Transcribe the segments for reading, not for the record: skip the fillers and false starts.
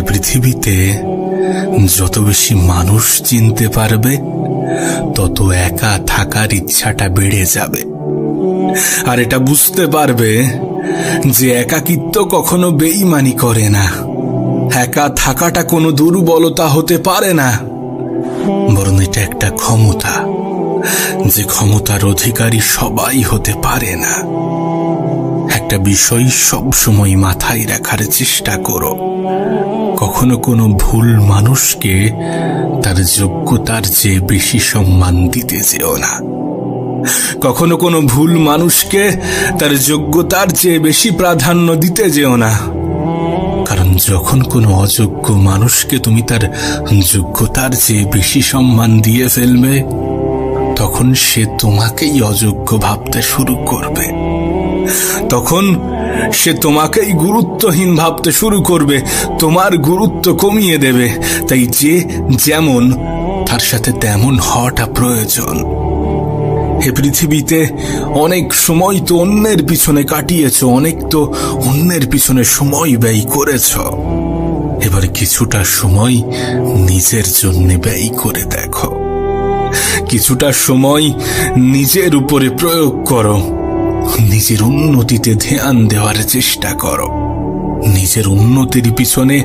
পৃথিবীতে যত বেশি মানুষ চিনতে পারবে তত একা থাকার ইচ্ছাটা বেড়ে যাবে। আর এটা বুঝতে পারবে যে একাকিত্ব কখনো বেঈমানি করে না, একা থাকাটা কোনো দুর্বলতা হতে পারে না, বরং এটা একটা ক্ষমতা, যে ক্ষমতার অধিকারী সবাই হতে পারে না। একটা বিষয় সবসময় মাথায় রাখার চেষ্টা করো, কখনো কোনো ভুল মানুষকে তার যোগ্যতার চেয়ে বেশি সম্মান দিতে যেও না। কখনো কোনো ভুল মানুষকে তার যোগ্যতার চেয়ে বেশি প্রাধান্য দিতে যেও না, কারণ যখন কোনো অযোগ্য মানুষকে তুমি তার যোগ্যতার চেয়ে বেশি সম্মান দিয়ে ফেলবে, তখন সে তোমাকেই অযোগ্য ভাবতে শুরু করবে, তখন সে তোমাকেই গুরুত্বহীন ভাবতে শুরু করবে, তোমার গুরুত্ব কমিয়ে দেবে। তাই যে যেমন তার সাথে তেমন হওয়াটা প্রয়োজন। এ পৃথিবীতে অনেক সময় তো অন্যের পিছনে কাটিয়েছ, অনেক তো অন্যের পিছনে সময় ব্যয় করেছ। এবার কিছুটা সময় নিজের জন্য ব্যয় করে দেখো, কিছুটা সময় নিজের উপরে প্রয়োগ করো, নিজের উন্নতিতে ধ্যান দেওয়ার চেষ্টা করো। নিজের উন্নতির পিছনে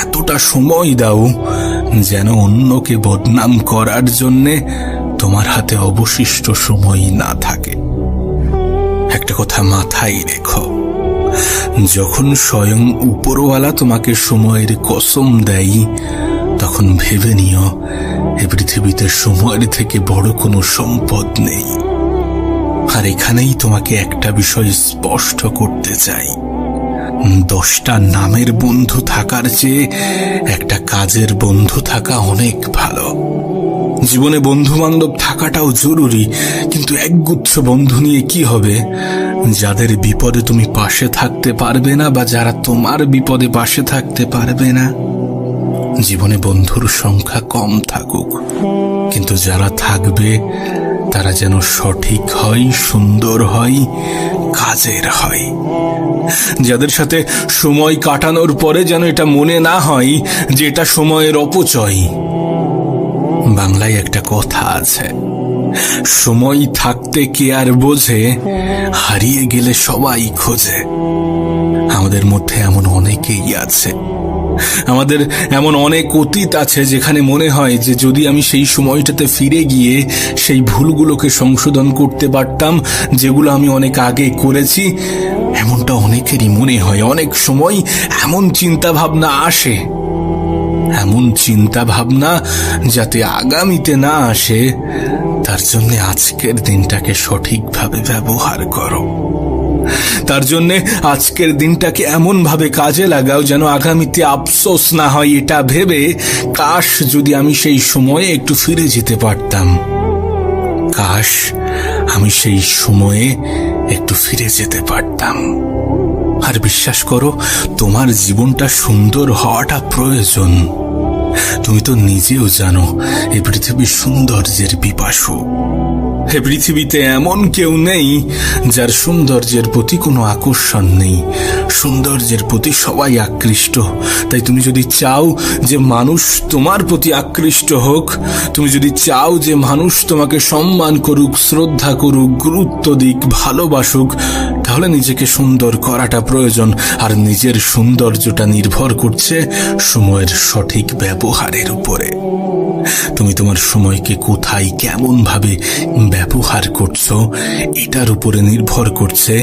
এতটা সময় দাও যেন অন্যকে বদনাম করার জন্যে তোমার হাতে অবশিষ্ট সময় না থাকে। একটা কথা মাথায় রেখো, যখন স্বয়ং উপরওয়ালা তোমাকে সময়ের কসম দেয়, তখন ভেবে নিও এ পৃথিবীতে সময়ের থেকে বড় কোনো সম্পদ নেই। আর এখানেই তোমাকে একটা বিষয় স্পষ্ট করতে চাই, 10টা নামের বন্ধু থাকার চেয়ে একটা কাজের বন্ধু থাকা অনেক ভালো। জীবনে বন্ধু বান্ধব থাকাটাও জরুরি, কিন্তু একগুচ্ছ বন্ধু নিয়ে কি হবে যাদের বিপদে তুমি পাশে থাকতে পারবে না, বা যারা তোমার বিপদে পাশে থাকতে পারবে না। জীবনে বন্ধুর সংখ্যা কম থাকুক, কিন্তু যারা থাকবে তারা যেন সঠিক হয়, সুন্দর হয়, কাজের হয়। যাদের সাথে সময় কাটানোর পরে যেন এটা মনে না হয় যে এটা সময়ের অপচয়। বাংলায় একটা কথা আছে, সময় থাকতে কে আর বোঝে, হারিয়ে গেলে সবাই খোঁজে। আমাদের মধ্যে এমন অনেকেই আছে, আমাদের এমন অনেক অতীত আছে যেখানে মনে হয় যে যদি আমি সেই সময়টাতে ফিরে গিয়ে সেই ভুলগুলোকে সংশোধন করতে পারতাম যেগুলো আমি অনেক আগে করেছি। এমনটা অনেকেরই মনে হয়। অনেক সময় এমন চিন্তা ভাবনা আসে, এমন চিন্তা ভাবনা যাতে আগামীতে না আসে, তার জন্য আজকের দিনটাকে সঠিকভাবে ব্যবহার করো। তার জন্য আজকের দিনটাকে এমন ভাবে কাজে লাগাও যেন আগামীতে আফসোস না হয় এটা ভেবে, কাশ যদি আমি সেই সময়ে একটু ফিরে যেতে পারতাম, কাশ আমি সেই সময়ে একটু ফিরে যেতে পারতাম। আর বিশ্বাস করো, তোমার জীবনটা সুন্দর হওয়াটা প্রয়োজন। তুমি তো নিজেও জানো এই পৃথিবীর সৌন্দর্যের পিপাসু। এ পৃথিবীতে এমন কেউ নেই যার সৌন্দর্যের প্রতি কোনো আকর্ষণ নেই। সৌন্দর্যের প্রতি সবাই আকৃষ্ট। তাই তুমি যদি চাও যে মানুষ তোমার প্রতি আকৃষ্ট হোক, তুমি যদি চাও যে মানুষ তোমাকে সম্মান করুক, শ্রদ্ধা করুক, গুরুত্ব দিক, ভালোবাসুক, তাহলে নিজেকে সুন্দর করাটা প্রয়োজন। আর নিজের সৌন্দর্যটা নির্ভর করছে সময়ের সঠিক ব্যবহারের উপরে। তুমি তোমার সময়কে কোথায় কেমন ভাবে ব্যবহার করছো, এটার উপরে নির্ভর করছে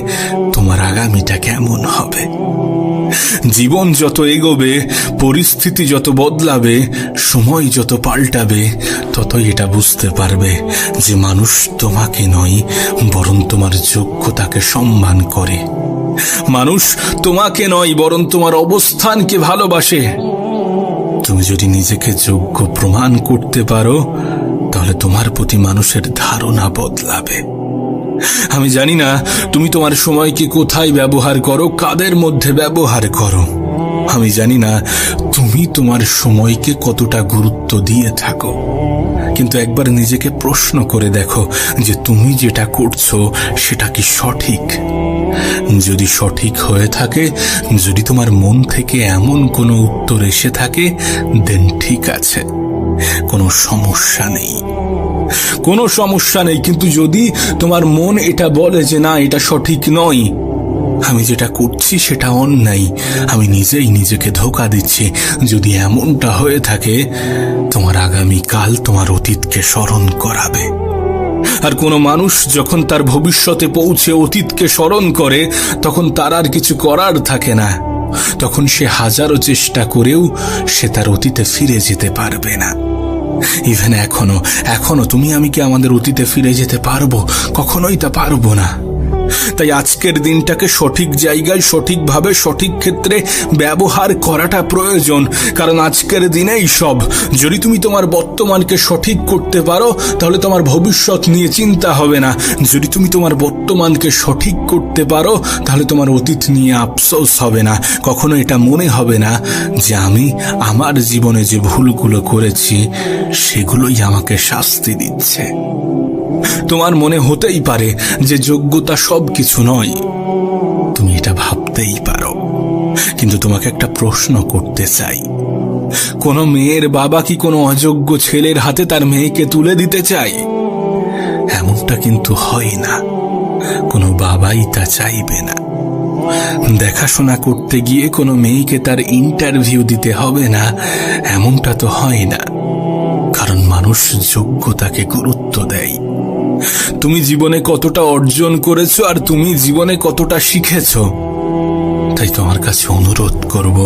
তোমার আগামীটা কেমন হবে। জীবন যত এগোবে, পরিস্থিতি যত বদলাবে, সময় যত পাল্টাবে, ততই এটা বুঝতে পারবে যে মানুষ তোমাকে নয় বরং তোমার যোগ্যতাকে সম্মান করে। মানুষ তোমাকে নয় বরং তোমার অবস্থানকে ভালোবাসে। তুমি যদি নিজেকে যোগ্য প্রমাণ করতে পারো, তাহলে তোমার প্রতি মানুষের ধারণা বদলাবে। আমি জানি না তুমি তোমার সময়কে কোথায় ব্যবহার করো, কাদের মধ্যে ব্যবহার করো। আমি জানি না তুমি তোমার সময়কে কতটা গুরুত্ব দিয়ে থাকো, কিন্তু একবার নিজেকে প্রশ্ন করে দেখো যে তুমি যেটা করছো সেটা কি সঠিক। যদি সঠিক হয়ে থাকে, যদি তোমার মন থেকে এমন কোনো উত্তর এসে থাকে, দেন ঠিক আছে, কোনো সমস্যা নেই, কোনো সমস্যা নেই। কিন্তু যদি তোমার মন এটা বলে যে না, এটা সঠিক নয়, আমি যেটা করছি সেটা অন্যায়, আমি নিজেই নিজেকে ধোঁকা দিচ্ছি, যদি এমনটা হয়ে থাকে, তোমার আগামীকাল তোমার অতীতকে স্মরণ করাবে। আর কোনো মানুষ যখন তার ভবিষ্যতে পৌঁছে অতীতকে স্মরণ করে, তখন তার আর কিছু করার থাকে না। তখন সে হাজারো চেষ্টা করেও সে তার অতীতে ফিরে যেতে পারবে না। ইভেন এখনো তুমি আমি কি আমাদের অতীতে ফিরে যেতে পারবো? কখনোই তা পারবো না। তাই আজকের দিনটাকে সঠিক জায়গায়, সঠিকভাবে, সঠিক ক্ষেত্রে ব্যবহার করাটা প্রয়োজন। কারণ আজকের দিনেই সব। যদি তুমি তোমার বর্তমানকে সঠিক করতে পারো, তাহলে তোমার ভবিষ্যৎ নিয়ে চিন্তা হবে না। যদি তুমি তোমার বর্তমানকে সঠিক করতে পারো, তাহলে তোমার অতীত নিয়ে আফসোস হবে না। কখনো এটা মনে হবে না যে আমি আমার জীবনে যে ভুলগুলো করেছি সেগুলোই আমাকে শাস্তি দিচ্ছে। তোমার মনে হতেই পারে যে যোগ্যতা সবকিছু নয়, তুমি এটা ভাবতেই পারো। কিন্তু তোমাকে একটা প্রশ্ন করতে চাই, কোনো মেয়ের বাবা কি কোনো অযোগ্য ছেলের হাতে তার মেয়েকে তুলে দিতে চায়? এমনটা কিন্তু হয় না, কোনো বাবাই তা চাইবে না। দেখাশোনা করতে গিয়ে কোনো মেয়েকে তার ইন্টারভিউ দিতে হবে না, এমনটা তো হয় না। কারণ মানুষ যোগ্যতাকে গুরুত্ব দেয়। তুমি জীবনে কতটা অর্জন করেছো আর তুমি জীবনে কতটা শিখেছো। তাই তোমার কাছে অনুরোধ করব,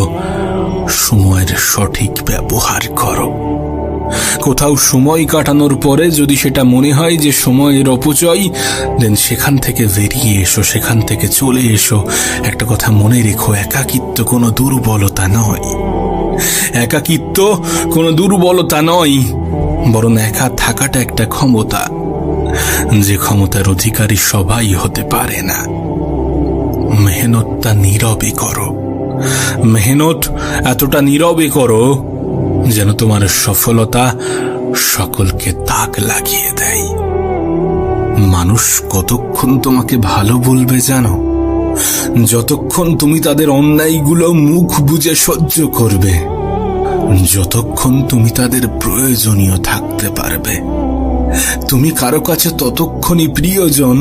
সময়ের সঠিক ব্যবহার করো। কোথাও সময় কাটানোর পরে যদি সেটা মনে হয় যে সময়ের অপচয়, দেন সেখান থেকে বেরিয়ে এসো, সেখান থেকে চলে এসো। একটা কথা মনে রেখো, একাকিত্ব কোনো দুর্বলতা নয়। একাকিত্ব কোনো দুর্বলতা নয়, বরং একা থাকাটা একটা ক্ষমতা, যে ক্ষমতার অধিকারী সবাই হতে পারে না। মেহনতটা নীরবে করো, মেহনত এতটা নীরবে করো যেন তোমার সফলতা সকলকে তাক লাগিয়ে দেয়। মানুষ কতক্ষণ তোমাকে ভালো বলবে জানো? যতক্ষণ তুমি তাদের অন্যায়গুলো মুখ বুজে সহ্য করবে, যতক্ষণ তুমি তাদের প্রয়োজনীয় থাকতে পারবে। তুমি কারো কাছে ততক্ষণই প্রিয়জন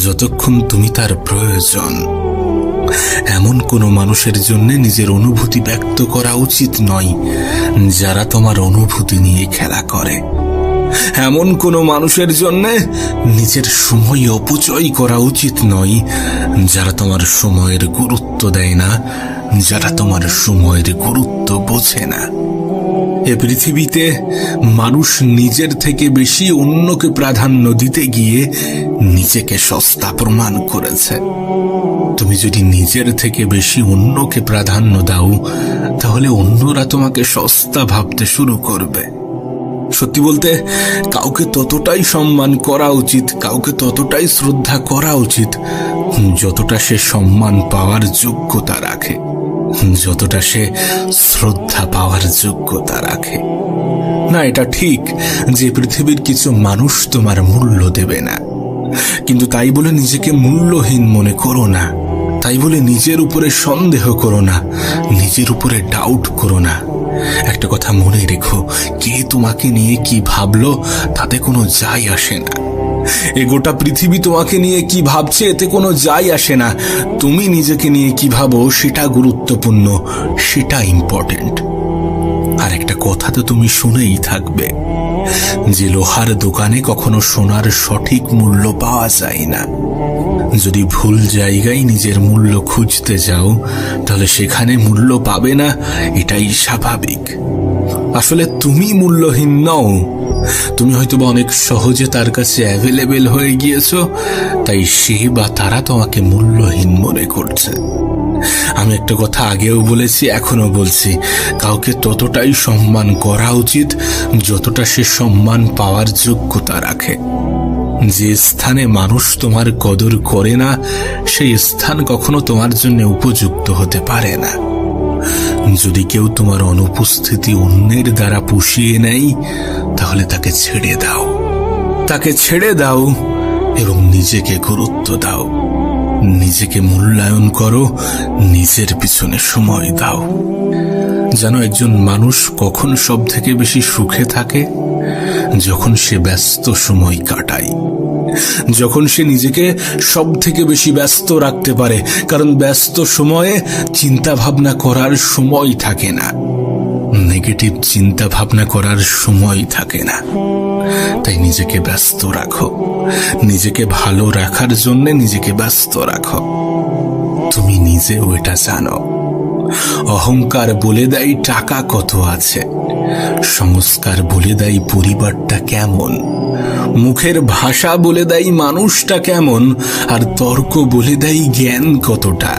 যতক্ষণ তুমি তার প্রয়োজন। এমন কোনো মানুষের জন্য নিজের অনুভূতি ব্যক্ত করা উচিত নয় যারা তোমার অনুভূতি নিয়ে খেলা করে। এমন কোনো মানুষের জন্য নিজের সময় অপচয় করা উচিত নয় যারা তোমার সময়ের গুরুত্ব দেয় না, যারা তোমার সময়ের গুরুত্ব বোঝে না। এ পৃথিবীতে মানুষ নিজের থেকে বেশি অন্যকে প্রাধান্য দিতে গিয়ে নিজেকে সস্তা প্রমাণ করেছে। তুমি যদি নিজের থেকে বেশি অন্যকে প্রাধান্য দাও, তাহলে অন্যরা তোমাকে সস্তা ভাবতে শুরু করবে। সত্যি বলতে, কাউকে ততটাই সম্মান করা উচিত, কাউকে ততটাই শ্রদ্ধা করা উচিত যতটা সে সম্মান পাওয়ার যোগ্যতা রাখে, যতটা সে শ্রদ্ধা পাওয়ার যোগ্যতা রাখে। না, এটা ঠিক যে পৃথিবীর কিছু মানুষ তোমার মূল্য দেবে না, কিন্তু তাই বলে নিজেকে মূল্যহীন মনে করো না। তাই বলে নিজের উপরে সন্দেহ করো না, নিজের উপরে ডাউট করো না। একটা কথা মনে রেখো, কে তোমাকে নিয়ে কি ভাবলো তাতে কোনো যায় আসে না। এ গোটা পৃথিবী তোমাকে নিয়ে কি ভাবছে এতে কোনো যায় আসে না। তুমি নিজেকে নিয়ে কি ভাবো সেটা গুরুত্বপূর্ণ, সেটা ইম্পর্টেন্ট। আর একটা কথা তো তুমি শুনেই থাকবে যে লোহার দোকানে কখনো সোনার সঠিক মূল্য পাওয়া যায় না। যদি ভুল জায়গায় নিজের মূল্য খুঁজতে যাও, তাহলে সেখানে মূল্য পাবে না, এটাই স্বাভাবিক। আসলে তুমি মূল্যহীন নও, তুমি হয়তো অনেক সহজে তার কাছে অ্যাভেলেবেল হয়ে গিয়েছো, তাই সে বা তারা তোমাকে মূল্যহীন মনে করছে। আমি একটা কথা আগেও বলেছি, এখনো বলছি, কাউকে ততটাই সম্মান করা উচিত যতটা সে সম্মান পাওয়ার যোগ্যতা রাখে। যে স্থানে মানুষ তোমার কদর করে না, সেই স্থান কখনো তোমার জন্য উপযুক্ত হতে পারে না। যদি কেউ তোমার অনুপস্থিতি অন্যের দ্বারা পুষিয়ে নেয়, তাহলে তাকে ছেড়ে দাও। তাকে ছেড়ে দাও এবং নিজেকে গুরুত্ব দাও। নিজেকে মূল্যায়ন করো, নিজের পিছনে সময় দাও। জানো, একজন মানুষ কখন সব থেকে বেশি সুখে থাকে? যখন সে ব্যস্ত সময় কাটায়, যখন সে নিজেকে সব থেকে বেশি ব্যস্ত রাখতে পারে। কারণ ব্যস্ত সময়ে চিন্তা ভাবনা করার সময় থাকে না, নেগেটিভ চিন্তা ভাবনা করার সময় থাকে না। তাই নিজেকে ব্যস্ত রাখো। নিজেকে ভালো রাখার জন্য নিজেকে ব্যস্ত রাখো। তুমি নিজেও এটা জানো। অহংকার বলে দেয় টাকা কত আছে, সংস্কার বলে দেয় পরিবারটা কেমন, মুখের ভাষা বলে দেয় মানুষটা কেমন, আর তর্ক বলে দেয় জ্ঞান কতটা।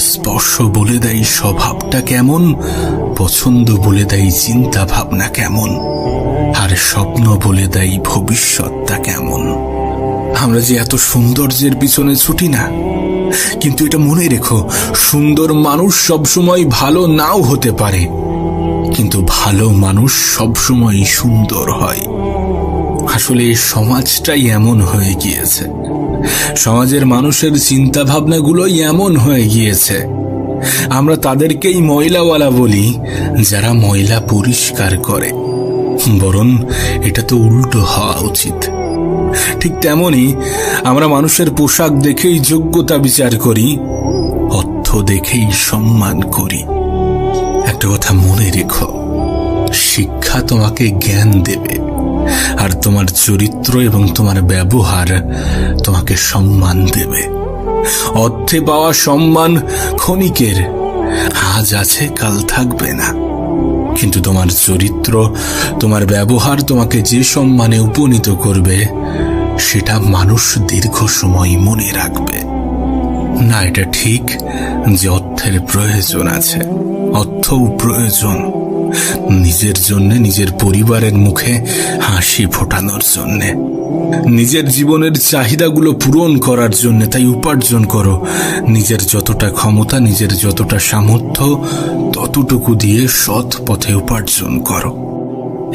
স্পর্শ বলে দেয় স্বভাবটা কেমন, পছন্দ বলে দেয় চিন্তা ভাবনা কেমন, আর স্বপ্ন বলে দেয় ভবিষ্যৎটা কেমন। আমরা যে এত সৌন্দর্যের পিছনে ছুটি না, কিন্তু এটা মনে রেখো, সুন্দর মানুষ সবসময় ভালো নাও হতে পারে, কিন্তু ভালো মানুষ সবসময় সুন্দর হয়। আসলে এই সমাজটাই এমন হয়ে গিয়েছে, সমাজের মানুষের চিন্তা ভাবনাগুলোই এমন হয়ে গিয়েছে। আমরা তাদেরকেই ময়লাওয়ালা বলি, যারা ময়লা পরিষ্কার করে। বরং এটা তো উল্টো হওয়া উচিত। ঠিক তেমনি আমরা মানুষের পোশাক দেখেই যোগ্যতা বিচার করি, অর্থ দেখেই সম্মান করি। একটা কথা মনে রেখো, শিক্ষা তোমাকে জ্ঞান দেবে, আর তোমার চরিত্র এবং তোমার ব্যবহার তোমাকে সম্মান দেবে। অর্থে পাওয়া সম্মান ক্ষণিকের, আজ আছে কাল থাকবে না। কিন্তু তোমার চরিত্র, তোমার ব্যবহার তোমাকে যে সম্মানে উপনীত করবে, সেটা মানুষ দীর্ঘ সময় মনে রাখবে। না, এটা ঠিক যে অর্থের প্রয়োজন আছে, অর্থও প্রয়োজন নিজের জন্য, নিজের পরিবারের মুখে হাসি ফোটানোর জন্যে, নিজের জীবনের চাহিদাগুলো পূরণ করার জন্য। তাই উপার্জন করো। নিজের যতটা ক্ষমতা, নিজের যতটা সামর্থ্য, ততটুকু দিয়ে সৎ পথে উপার্জন করো।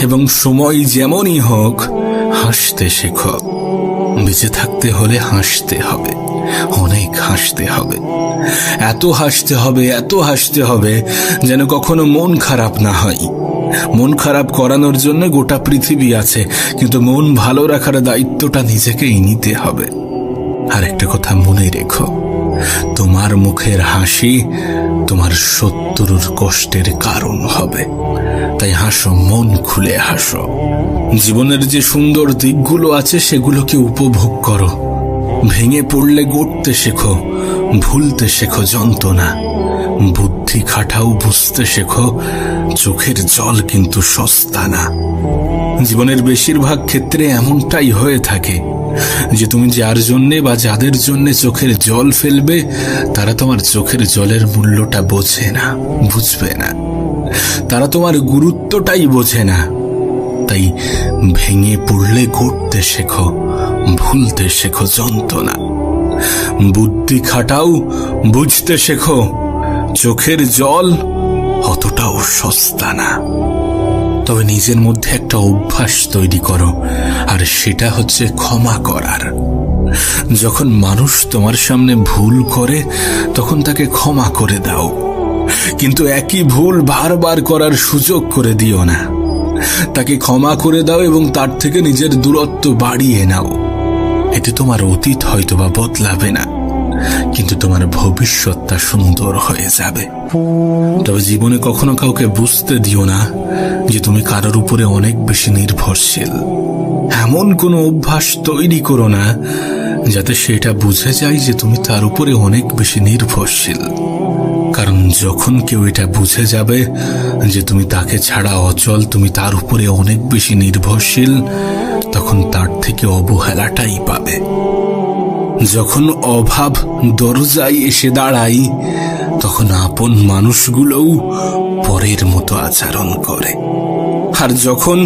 এবং সময় যেমনই হোক, হাসতে শেখো। বেঁচে থাকতে হলে হাসতে হবে, অনেক হাসতে হবে। এত হাসতে হবে, এত হাসতে হবে যেন কখনো মন খারাপ না হয়। মন খারাপ করানোর জন্য গোটা পৃথিবী আছে, কিন্তু মন ভালো রাখার দায়িত্বটা নিজেকেই নিতে হবে। আর একটা কথা মনে রেখো, তোমার মুখের হাসি তোমার শত্রুর কষ্টের কারণ হবে। তাই হাসো, মন খুলে হাসো। জীবনের যে সুন্দর দিকগুলো আছে সেগুলোকে উপভোগ করো। ভেঙে পড়লে গড়তে শেখো, ভুলতে শেখো যন্ত্রণা। বুদ্ধি খাটাও, বুঝতে শেখো চোখের জল কিন্তু সস্তা না। জীবনের বেশিরভাগ ক্ষেত্রে এমনটাই হয়ে থাকে যে তুমি যার জন্যে বা যাদের জন্যে চোখের জল ফেলবে, তারা তোমার চোখের জলের মূল্যটা বোঝে না, বুঝবে না। তারা তোমার গুরুত্বটাই বোঝে না। তাই ভেঙে পড়লে গড়তে শেখো, ভুলতে শেখো যন্ত্রণা। বুদ্ধি খাটাও, বুঝতে শেখো চোখের জল অতটাও সস্তা না। তবে নিজের মধ্যে একটা অভ্যাস তৈরি করো, আর সেটা হচ্ছে ক্ষমা করার। যখন মানুষ তোমার সামনে ভুল করে, তখন তাকে ক্ষমা করে দাও, কিন্তু একই ভুল বারবার করার সুযোগ করে দিও না। তাকে ক্ষমা করে দাও এবং তার থেকে নিজের দূরত্ব বাড়িয়ে নাও। এতে তোমার অতীত হয়তো বা বদলাবে না, কিন্তু তোমার ভবিষ্যৎটা সুন্দর হয়ে যাবে। তবে জীবনে কখনো কাউকে বুঝতে দিও না যে তুমি কারোর উপরে অনেক বেশি নির্ভরশীল। এমন কোনো অভ্যাস তৈরি করো না যাতে সেটা বুঝে যায় যে তুমি তার উপরে অনেক বেশি নির্ভরশীল। কারণ যখন কেউ এটা বুঝে যাবে যে তুমি তাকে ছাড়া অচল, তুমি তার উপরে অনেক বেশি নির্ভরশীল, তখন তার থেকে অবহেলাটাই পাবে। যখন অভাব দরজায় এসে দাঁড়ায়, তখন আপন মানুষগুলোও পরের মতো আচরণ করে। আর যখন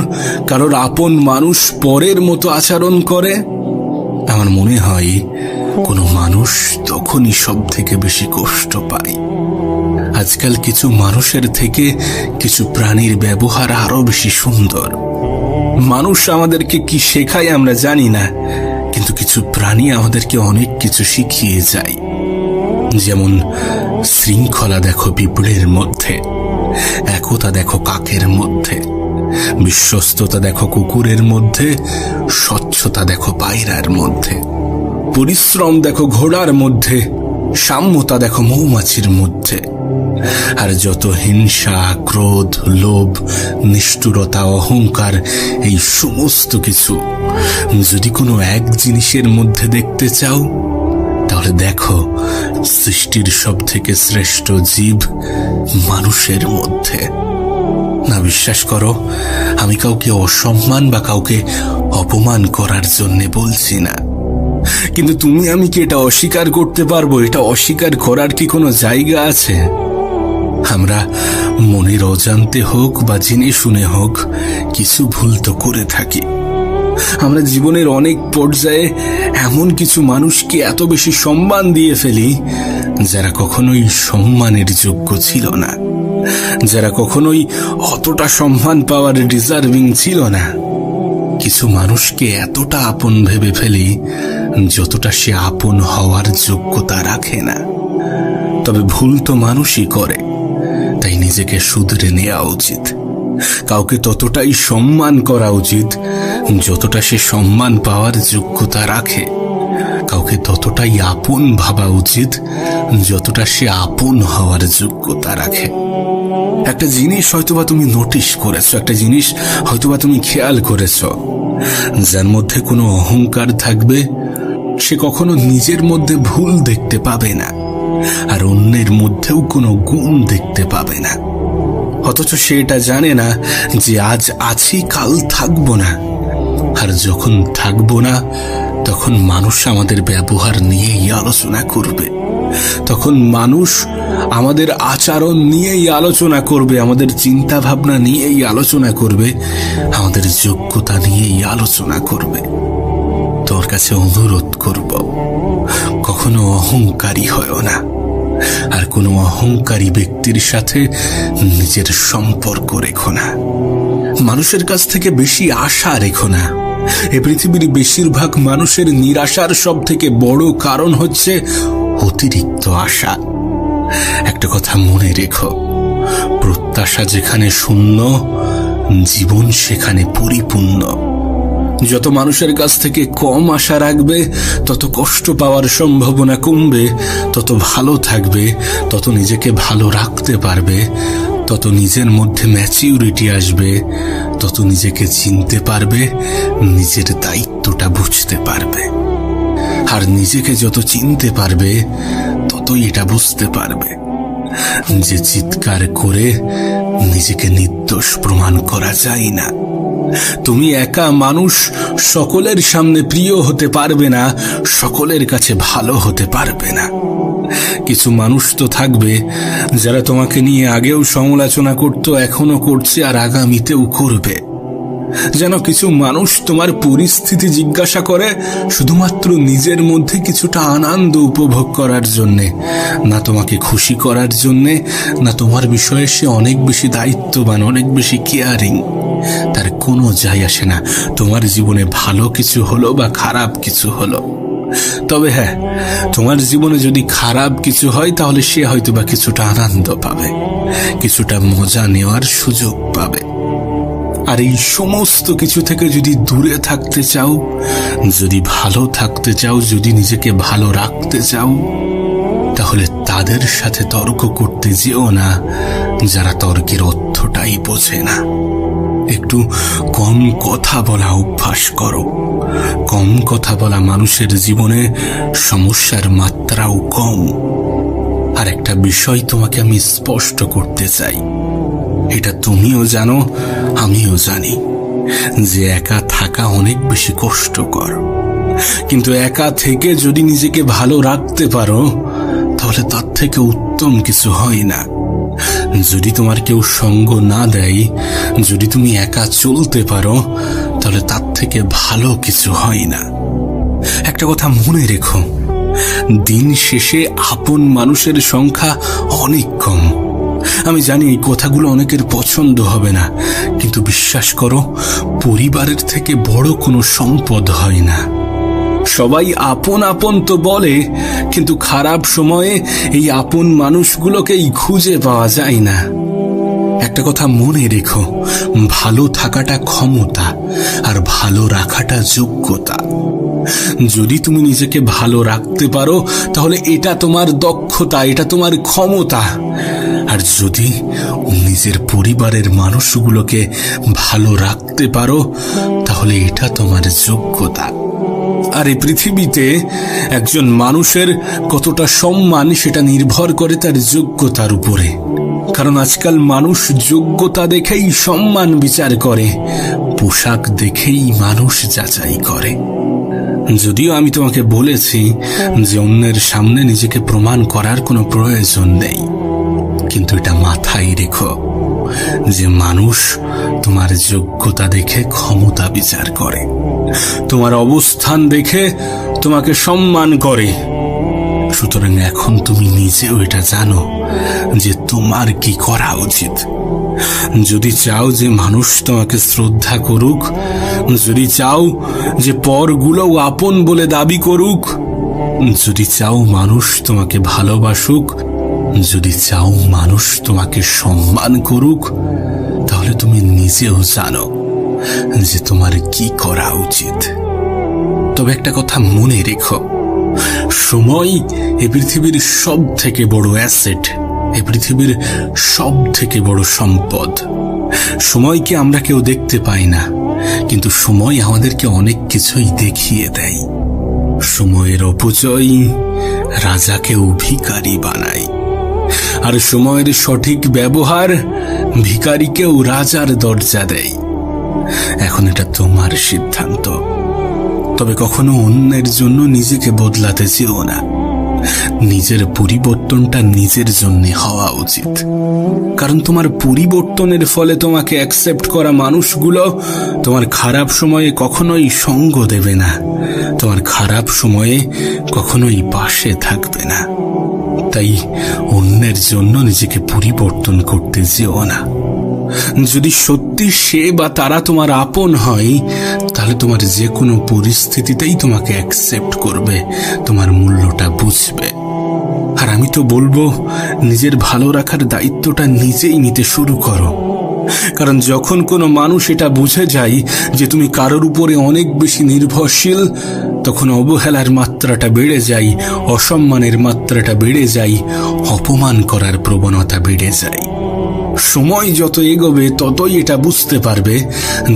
কারোর আপন মানুষ পরের মতো আচরণ করে, আমার মনে হয় কোনো মানুষ তখনই সব থেকে বেশি কষ্ট পায়। আজকাল কিছু মানুষের থেকে কিছু প্রাণীর ব্যবহার আরো বেশি সুন্দর। মানুষ আমাদেরকে কি শেখায় আমরা জানি না, কিন্তু কিছু প্রাণী আমাদেরকে অনেক কিছু শিখিয়ে যায়। যেমন শৃঙ্খলা দেখো পিঁপড়ের মধ্যে, একতা দেখো কাকের মধ্যে, বিশ্বস্ততা দেখো কুকুরের মধ্যে, স্বচ্ছতা দেখো পায়রার মধ্যে, পরিশ্রম দেখো ঘোড়ার মধ্যে, সাম্যতা দেখো মৌমাছির মধ্যে। আর যত হিংসা, ক্রোধ, লোভ, নিষ্ঠুরতা, অহংকার, এই সমস্ত কিছু যদি কোনো এক জিনিসের মধ্যে দেখতে চাও, তাহলে দেখো সৃষ্টির সব থেকে শ্রেষ্ঠ জীব মানুষের মধ্যে। না বিশ্বাস করো, আমি কাউকে অসম্মান বা কাউকে অপমান করার জন্য বলছি না, কিন্তু তুমি আমি কি এটা অস্বীকার করতে পারবো? এটা অস্বীকার করার কি কোনো জায়গা আছে? আমরা মনের অজান্তে হোক বা জেনে শুনে হোক কিছু ভুল তো করে থাকি। আমরা জীবনের অনেক পর্যায়ে এমন কিছু মানুষকে এত বেশি সম্মান দিয়ে ফেলি যারা কখনোই সম্মানের যোগ্য ছিল না, যারা কখনোই অতটা সম্মান পাওয়ার ডিজার্ভিং ছিল না। কিছু মানুষকে এতটা আপন ভেবে ফেলি যতটা সে আপন হওয়ার যোগ্যতা রাখে না। তবে ভুল তো মানুষই করে, তাই নিজেকে শুধরে নেওয়া উচিত। কাউকে ততটাই সম্মান করা উচিত যতটা সে সম্মান পাওয়ার যোগ্যতা রাখে। কাউকে ততটাই আপন ভাবা উচিত যতটা সে আপন হওয়ার যোগ্যতা রাখে। একটা জিনিস হয়তোবা তুমি নোটিশ করেছো, একটা জিনিস হয়তোবা তুমি খেয়াল করেছো, যার মধ্যে কোনো অহংকার থাকবে সে কখনো নিজের মধ্যে ভুল দেখতে পাবে না, আর অন্যের মধ্যেও কোনো গুণ দেখতে পাবে না। অথচ সে এটা জানে না যে আজ আছি, কাল থাকবো না। আর যখন থাকবো না, তখন মানুষ আমাদের ব্যবহার নিয়েই আলোচনা করবে, তখন মানুষ আমাদের আচরণ নিয়েই আলোচনা করবে, আমাদের চিন্তা ভাবনা নিয়েই আলোচনা করবে, আমাদের যোগ্যতা নিয়েই আলোচনা করবে। তোর কাছে অনুরোধ করব, কখনো অহংকারী হয় না, আর কোনো অহংকারী ব্যক্তির সাথে নিজের সম্পর্ক রেখো না। মানুষের কাছ থেকে বেশি আশা রেখো না। এ পৃথিবীর বেশিরভাগ মানুষের নিরাশার সব থেকে বড় কারণ হচ্ছে অতিরিক্ত আশা। একটা কথা মনে রেখো, প্রত্যাশা যেখানে শূন্য, জীবন সেখানে পরিপূর্ণ। যত মানুষের কাছ থেকে কম আশা রাখবে, তত কষ্ট পাওয়ার সম্ভাবনা কমবে, তত ভালো থাকবে, তত নিজেকে ভালো রাখতে পারবে, তত নিজের মধ্যে ম্যাচিউরিটি আসবে, তত নিজেকে চিনতে পারবে, নিজের দায়িত্বটা বুঝতে পারবে। আর নিজেকে যত চিনতে পারবে, ততই এটা বুঝতে পারবে যে চিৎকার করে নিজেকে নির্দোষ প্রমাণ করা যায় না। তুমি একা মানুষ সকলের সামনে প্রিয় হতে পারবে না, সকলের কাছে ভালো হতে পারবে না। কিছু মানুষ তো থাকবে যারা তোমাকে নিয়ে আগেও সমালোচনা করত, এখনো করছে, আর আগামীতেও করবে। যেন কিছু মানুষ তোমার পরিস্থিতি জিজ্ঞাসা করে শুধুমাত্র নিজের মধ্যে কিছুটা আনন্দ উপভোগ করার জন্যে, না তোমাকে খুশি করার জন্যে, না তোমার বিষয়ে সে অনেক বেশি দায়িত্ববান, অনেক বেশি কেয়ারিং। তার কোনো যায় আসে না তোমার জীবনে ভালো কিছু হলো বা খারাপ কিছু হলো। তবে হ্যাঁ, তোমার জীবনে যদি খারাপ কিছু হয়, তাহলে সে হয়তো বা কিছুটা আনন্দ পাবে, কিছুটা মজা নেওয়ার সুযোগ পাবে। আর এই সমস্ত কিছু থেকে যদি দূরে থাকতে চাও, যদি ভালো থাকতে চাও, যদি নিজেকে ভালো রাখতে চাও, তাহলে তাদের সাথে তর্ক করতে যেও না যারা তর্কের অর্থটাই বোঝে না। একটু কম কথা বলা অভ্যাস করো। কম কথা বলা মানুষের জীবনে সমস্যার মাত্রাও কম। আর একটা বিষয় তোমাকে আমি স্পষ্ট করতে চাই, এটা তুমিও জানো, আমিও জানি, যে একা থাকা অনেক বেশি কষ্টকর। কিন্তু একা থেকে যদি নিজেকে ভালো রাখতে পারো, তাহলে তার থেকে উত্তম কিছু হয় না। যদি তোমার কেউ সঙ্গ না দেয়, যদি তুমি একা চলতে পারো, তাহলে তার থেকে ভালো কিছু হয় না। একটা কথা মনে রেখো, দিন শেষে আপন মানুষের সংখ্যা অনেক কম, আমি জানি এই কথাগুলো অনেকের পছন্দ হবে না, কিন্তু বিশ্বাস করো, পরিবারের থেকে বড় কোনো সম্পদ হয় না। সবাই আপন আপন তো বলে, কিন্তু খারাপ সময়ে এই আপন মানুষগুলোকেই খুঁজে পাওয়া যায় না। একটা কথা মনে রেখো, ভালো থাকাটা ক্ষমতা, আর ভালো রাখাটা যোগ্যতা। যদি তুমি নিজেকে ভালো রাখতে পারো তাহলে এটা তোমার দক্ষতা, এটা তোমার ক্ষমতা। আর যদি নিজের পরিবারের মানুষগুলোকে ভালো রাখতে পারো তাহলে এটা তোমার যোগ্যতা। আর এই পৃথিবীতে একজন মানুষের কতটা সম্মান সেটা নির্ভর করে তার যোগ্যতার উপরে। কারণ আজকাল মানুষ যোগ্যতা দেখেই সম্মান বিচার করে, পোশাক দেখেই মানুষ যাচাই করে। যদিও আমি তোমাকে বলেছি যে অন্যের সামনে নিজেকে প্রমাণ করার কোনো প্রয়োজন নেই, কিন্তু এটা মাথায় রেখো যে মানুষ তোমার যোগ্যতা দেখে ক্ষমতা বিচার করে, তোমার অবস্থান দেখে তোমাকে সম্মান করে। সুতরাং এখন তুমি নিজেও এটা জানো যে তোমার কি করা উচিত। যদি চাও যে মানুষ তোমাকে শ্রদ্ধা করুক, যদি চাও যে পরগুলোও আপন বলে দাবি করুক, যদি চাও মানুষ তোমাকে ভালোবাসুক, যদি চাও মানুষ তোমাকে সম্মান করুক, তাহলে তুমি নিজেও জানো যে তোমার কি করা উচিত। তবে একটা কথা মনে রেখো, সময় এ পৃথিবীর সব থেকে বড় অ্যাসেট, এ পৃথিবীর সব থেকে বড় সম্পদ। সময়কে আমরা কেউ দেখতে পাই না, কিন্তু সময় আমাদেরকে অনেক কিছুই দেখিয়ে দেয়। সময়ের অপচয় রাজাকেও ভিখারি বানায়, আর সময়ের সঠিক ব্যবহার ভিখারিকেও রাজার দরজা দেয়। এখন এটা তোমার সিদ্ধান্ত। তবে কখনো অন্যের জন্য নিজেকে বদলাতে চেও না। নিজের পরিবর্তনটা নিজের জন্য হওয়া উচিত, কারণ তোমার পরিবর্তনের ফলে তোমাকে অ্যাকসেপ্ট করা মানুষগুলো তোমার খারাপ সময়ে কখনোই সঙ্গ দেবে না, তোমার খারাপ সময়ে কখনোই পাশে থাকবে না। তাই অন্যের জন্য নিজেকে পরিবর্তন করতে যেও না। যদি সত্যি সে বা তারা তোমার আপন হয়, তাহলে তোমার যে কোনো পরিস্থিতিতেই তোমাকে অ্যাকসেপ্ট করবে, তোমার মূল্যটা বুঝবে। আর আমি তো বলবো, নিজের ভালো রাখার দায়িত্বটা নিজেই নিতে শুরু করো। কারণ যখন কোনো মানুষ এটা বুঝে যায় যে তুমি কারোর উপরে অনেক বেশি নির্ভরশীল, তখন অবহেলার মাত্রাটা বেড়ে যায়, অসম্মানের মাত্রাটা বেড়ে যায়, অপমান করার প্রবণতা বেড়ে যায়। সময় যত এগোবে ততই এটা বুঝতে পারবে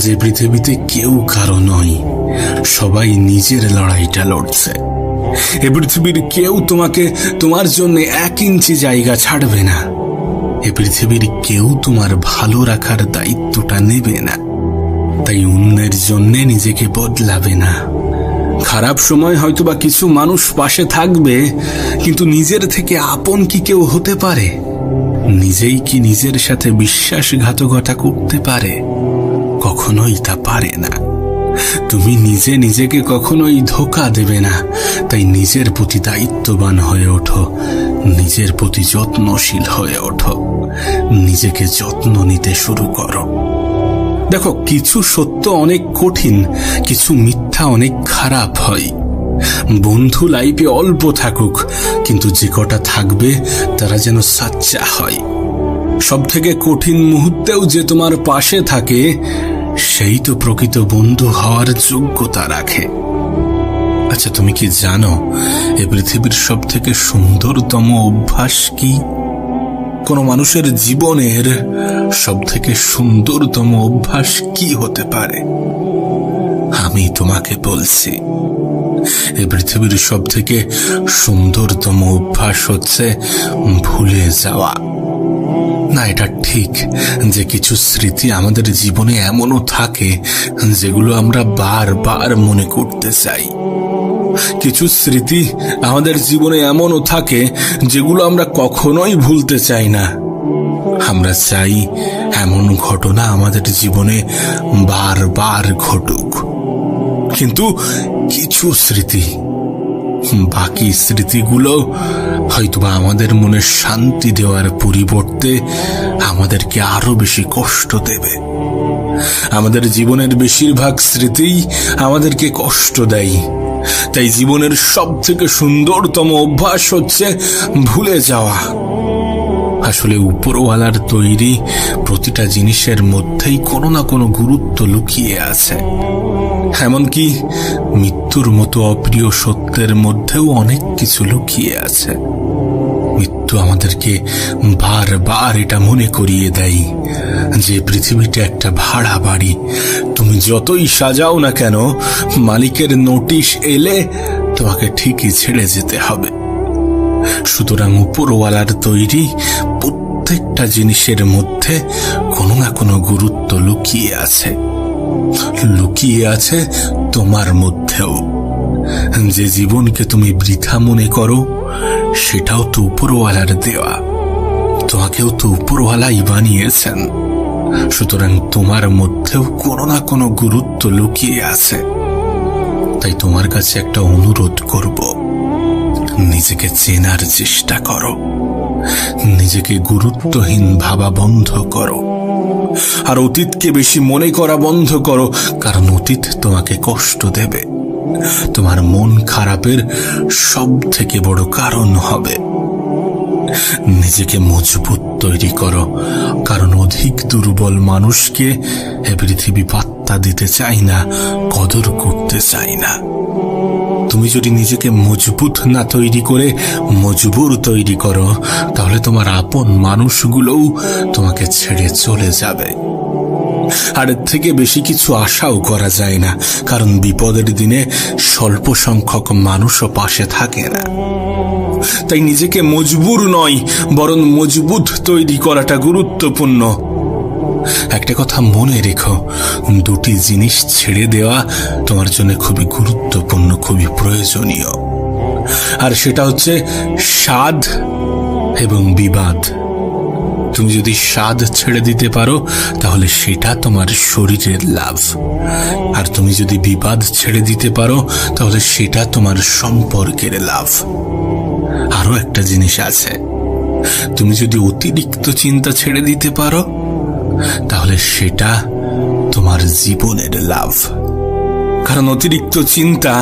যে পৃথিবীতে কেউ কারো নয়, সবাই নিজের লড়াইটা লড়ছে। এ পৃথিবীর কেউ তোমাকে তোমার জন্য 1 ইঞ্চি জায়গা ছাড়বে না। এ পৃথিবীর কেউ তোমার ভালো রাখার দায়িত্বটা নেবে না। তাই অন্যের জন্যে নিজেকে বদলাবে না। খারাপ সময় হয়তোবা কিছু মানুষ পাশে থাকবে, কিন্তু নিজের থেকে আপন কি কেউ হতে পারে? নিজেই কি নিজের সাথে বিশ্বাসঘাতকতা করতে পারে? কখনোই তা পারে না। তুমি নিজে নিজেকে কখনোই ধোঁকা দেবে না। তাই নিজের প্রতি দায়িত্ববান হয়ে ওঠো, নিজের প্রতি যত্নশীল হয়ে ওঠো, নিজেকে যত্ন নিতে শুরু করো। দেখো, কিছু সত্য অনেক কঠিন, কিছু মিথ্যা অনেক খারাপ হয়। বন্ধু লাইফে অল্প থাকুক, কিন্তু যে কটা থাকবে তারা যেন সাচ্চা হয়। সব থেকে কঠিন মুহূর্তেও যে তোমার পাশে থাকে, সেই তো প্রকৃত বন্ধু হওয়ার যোগ্যতা রাখে। আচ্ছা, তুমি কি জানো এ পৃথিবীর সব থেকে সুন্দরতম অভ্যাস কি? কোন মানুষের জীবনের সব থেকে সুন্দরতম অভ্যাস কি হতে পারে? আমি তোমাকে বলছি, এই পৃথিবীর সব থেকে সুন্দরতম অভ্যাস হচ্ছে ভুলে যাওয়া। না, এটা ঠিক যে কিছু স্মৃতি আমাদের জীবনে এমনও থাকে যেগুলো আমরা বারবার মনে করতে চাই। কিছু স্মৃতি আমাদের জীবনে এমনও থাকে যেগুলো আমরা কখনোই ভুলতে চাই না। আমরা চাই এমন ঘটনা আমাদের জীবনে বারবার ঘটুক। কিন্তু কিছু স্মৃতি বাকি স্মৃতিগুলো হয়তোবা আমাদের মনে শান্তি দেওয়ার পরিবর্তে আমাদেরকে আরো বেশি কষ্ট দেবে। আমাদের জীবনের বেশিরভাগ স্মৃতিই আমাদেরকে কষ্ট দেয়। তাই জীবনের সব থেকে সুন্দরতম অভ্যাস হচ্ছে ভুলে যাওয়া। আসলে উপরওয়ালার তৈরি প্রতিটা জিনিসের মধ্যেই কোনো না কোনো গুরুত্ব লুকিয়ে আছে। এমনকি মৃত্যুর মতো অপ্রিয় সত্যের মধ্যেও অনেক কিছু লুকিয়ে আছে। মৃত্যু আমাদেরকে বারবার এটা মনে করিয়ে দেয় যে পৃথিবীটা একটা ভাড়া বাড়ি। তুমি যতই সাজাও না কেন, মালিকের নোটিশ এলে তোমাকে ঠিকই ছেড়ে যেতে হবে। সুতরাং উপরওয়ালার তৈরি প্রত্যেকটা জিনিসের মধ্যে কোনো না কোনো গুরুত্ব লুকিয়ে আছে। লুকিয়ে আছে তোমার মধ্যেও। যে জীবনকে তুমি বৃথা মনে করো সেটাও তো উপরওয়ালার দেওয়া। তোমাকেও তো উপরওয়ালাই বানিয়েছেন। সুতরাং তোমার মধ্যেও কোনো না কোনো গুরুত্ব লুকিয়ে আছে। তাই তোমার কাছে একটা অনুরোধ করব, নিজেকে চেনার চেষ্টা করো। নিজেকে গুরুত্বহীন ভাবা বন্ধ করো। আর অতীতকে বেশি মনে করা বন্ধ করো, কারণ অতীত তোমাকে কষ্ট দেবে। তোমার মন খারাপের সব থেকে বড় কারণ হবে। নিজেকে মজবুত তৈরি করো, কারণ অধিক দুর্বল মানুষকে এ পৃথিবী পাত্তা দিতে চায় না, কদর করতে চায় না। তুমি যদি নিজেকে মজবুত না তৈরি করে মজবুর তৈরি করো, তাহলে তোমার আপন মানুষগুলোও তোমাকে ছেড়ে চলে যাবে। আর এর থেকে বেশি কিছু আশাও করা যায় না, কারণ বিপদের দিনে স্বল্প সংখ্যক মানুষও পাশে থাকে না। তাই নিজেকে মজবুর নয়, বরং মজবুত তৈরি করাটা গুরুত্বপূর্ণ। একটা কথা মনে রেখো, দুটি জিনিস ছেড়ে দেওয়া তোমার জন্য খুবই গুরুত্বপূর্ণ, খুবই প্রয়োজনীয়। আর সেটা হচ্ছে স্বাদ এবং বিবাদ। তুমি যদি স্বাদ ছেড়ে দিতে পারো তাহলে সেটা তোমার শরীরের লাভ। আর তুমি যদি বিবাদ ছেড়ে দিতে পারো তাহলে সেটা তোমার সম্পর্কের লাভ। আরো একটা জিনিস আছে, তুমি যদি অতিরিক্ত চিন্তা ছেড়ে দিতে পারো তাহলে সেটা তোমার জীবনের লাভ। কারণ অতিরিক্ত চিন্তা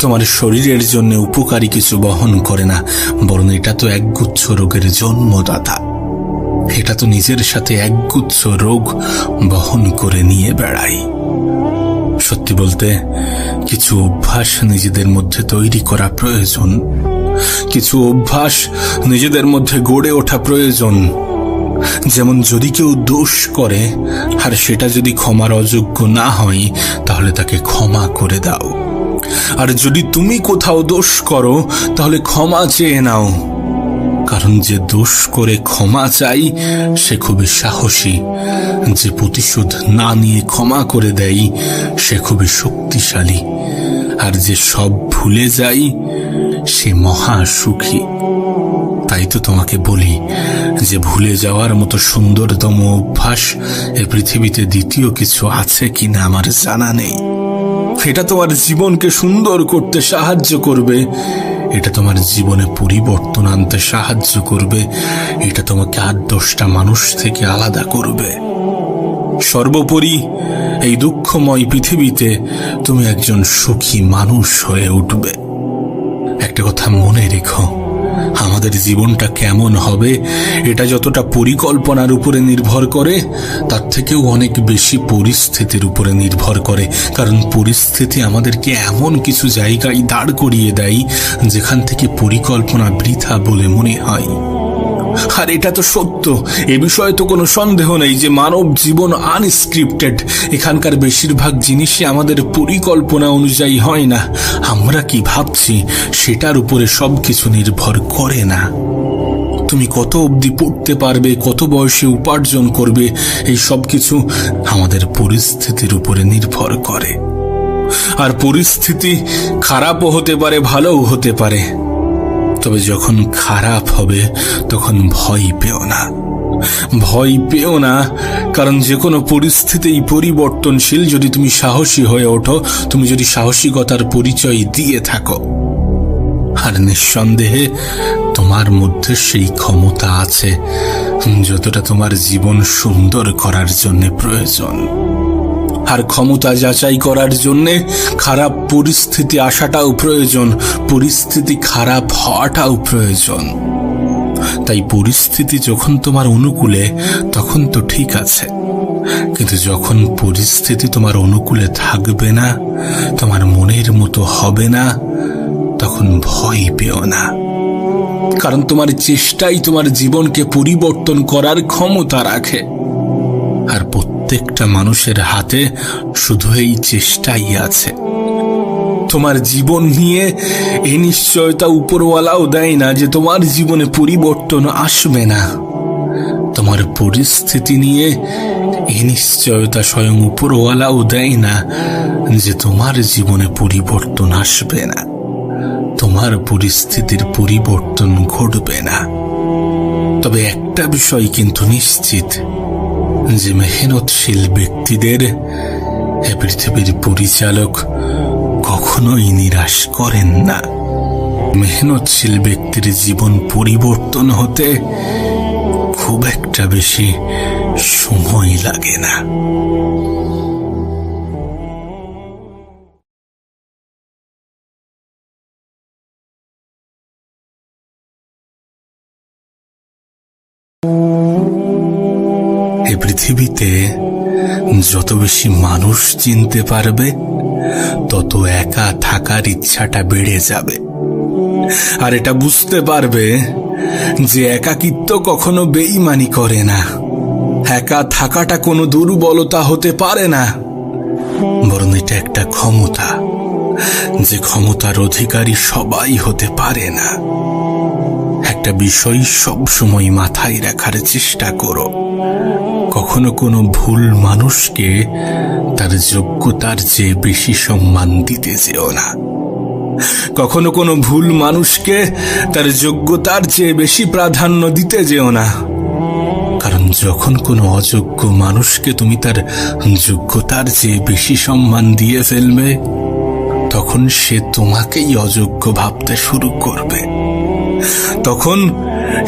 তোমার শরীরের জন্য উপকারী কিছু বহন করে না, বরং এটা তো একগুচ্ছ রোগের জন্মদাতা। এটা তো নিজের সাথে একগুচ্ছ রোগ বহন করে নিয়ে বেড়ায়। সত্যি বলতে কিছু অভ্যাস নিজেদের মধ্যে তৈরি করা প্রয়োজন। কিছু অভ্যাস নিজেদের মধ্যে গড়ে ওঠা প্রয়োজন। যেমন যদি কেউ দোষ করে আর সেটা যদি ক্ষমার অযোগ্য না হয় তাহলে তাকে ক্ষমা করে দাও। আর যদি তুমি কোথাও দোষ করো তাহলে ক্ষমা চেয়ে নাও। কারণ যে দোষ করে ক্ষমা চাই সে খুবই সাহসী। যে প্রতিশোধ না নিয়ে ক্ষমা করে দেয় সে খুবই শক্তিশালী। আর যে সব ভুলে যায় সে মহা সুখী। তাই তো তোমাকে বলি যে ভুলে যাওয়ার মতো সুন্দরতম অভ্যাস এ পৃথিবীতে দ্বিতীয় কিছু আছে কিনা আমার জানা নেই। এটা তোমার জীবনকে সুন্দর করতে সাহায্য করবে। এটা তোমার জীবনে পরিবর্তন আনতে সাহায্য করবে। এটা তোমাকে 8-10টা মানুষ থেকে আলাদা করবে। সর্বোপরি এই দুঃখময় পৃথিবীতে তুমি একজন সুখী মানুষ হয়ে উঠবে। একটা কথা মনে রেখো, আমাদের জীবনটা কেমন হবে এটা যতটা পরিকল্পনার উপরে নির্ভর করে তার থেকেও অনেক বেশি পরিস্থিতির উপরে নির্ভর করে। কারণ পরিস্থিতি আমাদেরকে এমন কিছু জায়গায় দাঁড় করিয়ে দেয় যেখান থেকে পরিকল্পনা বৃথা বলে মনে হয়। আর এটা তো সত্য, এ বিষয়ে তো কোনো সন্দেহ নেই যে মানব জীবন আনস্ক্রিপ্টেড। এখানকার বেশিরভাগ জিনিসই আমাদের পরিকল্পনা অনুযায়ী হয় না। আমরা কি ভাবছি সেটার উপরে সবকিছু নির্ভর করে না। তুমি কত অবধি পড়তে পারবে, কত বয়সে উপার্জন করবে, এই সব কিছু আমাদের পরিস্থিতির উপরে নির্ভর করে। আর পরিস্থিতি খারাপও হতে পারে, ভালোও হতে পারে। তবে যখন খারাপ হবে তখন ভয় পেও না। ভয় পেও না, কারণ যে কোনো পরিস্থিতিই পরিবর্তনশীল। যদি তুমি সাহসী হয়ে ওঠো, তুমি যদি সাহসিকতার পরিচয় দিয়ে থাকো আর নিঃসন্দেহে তোমার মধ্যে সেই ক্ষমতা আছে যতটা তোমার জীবন সুন্দর করার জন্য প্রয়োজন। আর ক্ষমতা যাচাই করার জন্যে খারাপ পরিস্থিতি আসাটাও প্রয়োজন, পরিস্থিতি খারাপ হওয়াটাও প্রয়োজন। তাই পরিস্থিতি যখন তোমার অনুকূলে তখন তো ঠিক আছে, কিন্তু যখন পরিস্থিতি তোমার অনুকূলে থাকবে না, তোমার মনের মতো হবে না, তখন ভয় পেও না। কারণ তোমার চেষ্টাই তোমার জীবনকে পরিবর্তন করার ক্ষমতা রাখে। আর প্রত্যেকটা মানুষের হাতে শুধু এই চেষ্টাই আছে। তোমার জীবন নিয়ে এই নিশ্চয়তা উপরওয়ালাও দেয় না যে তোমার জীবনে পরিবর্তন আসবে না। তোমার পরিস্থিতি নিয়ে এই নিশ্চয়তা স্বয়ং উপরওয়ালাও দেয় না যে তোমার জীবনে পরিবর্তন আসবে না, তোমার পরিস্থিতির পরিবর্তন ঘটবে না। তবে একটা বিষয় কিন্তু নিশ্চিত, যে মেহনতশীল ব্যক্তিদের এ পৃথিবীর পরিচালক কখনোই নিরাশ করেন না। মেহনতশীল ব্যক্তির জীবন পরিবর্তন হতে খুব একটা বেশি সময় লাগে না। এই পৃথিবীতে যত বেশি মানুষ চিনতে পারবে, তত একা থাকার ইচ্ছাটা বেড়ে যাবে। আর এটা বুঝতে পারবে যে একাকিত্ব কখনো বেঈমানি করে না, একা থাকাটা কোনো দুর্বলতা হতে পারে না, বরং এটা একটা ক্ষমতা, যে ক্ষমতার অধিকারী সবাই হতে পারে না। একটা বিষয় সবসময় মাথায় রাখার চেষ্টা করো, কখনো কোনো ভুল মানুষকে তার যোগ্যতার চেয়ে বেশি সম্মান দিতে যেও না। কখনো কোনো ভুল মানুষকে তার যোগ্যতার চেয়ে বেশি প্রাধান্য দিতে যেও না। কারণ যখন কোনো অযোগ্য মানুষকে তুমি তার যোগ্যতার চেয়ে বেশি সম্মান দিয়ে ফেলবে, তখন সে তোমাকেই অযোগ্য ভাবতে শুরু করবে। তখন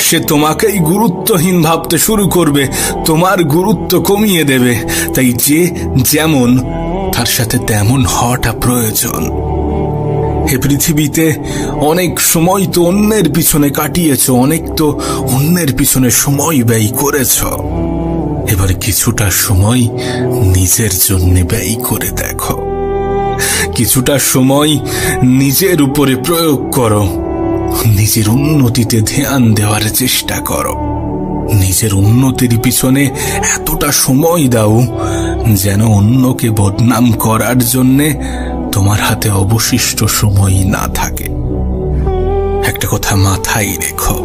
সে তোমাকেই গুরুত্বহীন ভাবতে শুরু করবে, তোমার গুরুত্ব কমিয়ে দেবে। তাই যে যেমন, তার সাথে তেমন হওয়াটা প্রয়োজন। এ পৃথিবীতে অনেক সময় তো অন্যের পিছনে কাটিয়েছ, অনেক তো অন্যের পিছনে সময় ব্যয় করেছ। এবার কিছুটা সময় নিজের জন্য ব্যয় করে দেখো, কিছুটা সময় নিজের উপরে প্রয়োগ করো, নিজের উন্নতিতে ধ্যান দেওয়ার চেষ্টা করো। নিজের উন্নতির পিছনে এতটা সময় দাও যেন অন্যকে বদনাম করার জন্যে তোমার হাতে অবশিষ্ট সময় না থাকে। একটা কথা মাথায় রেখো,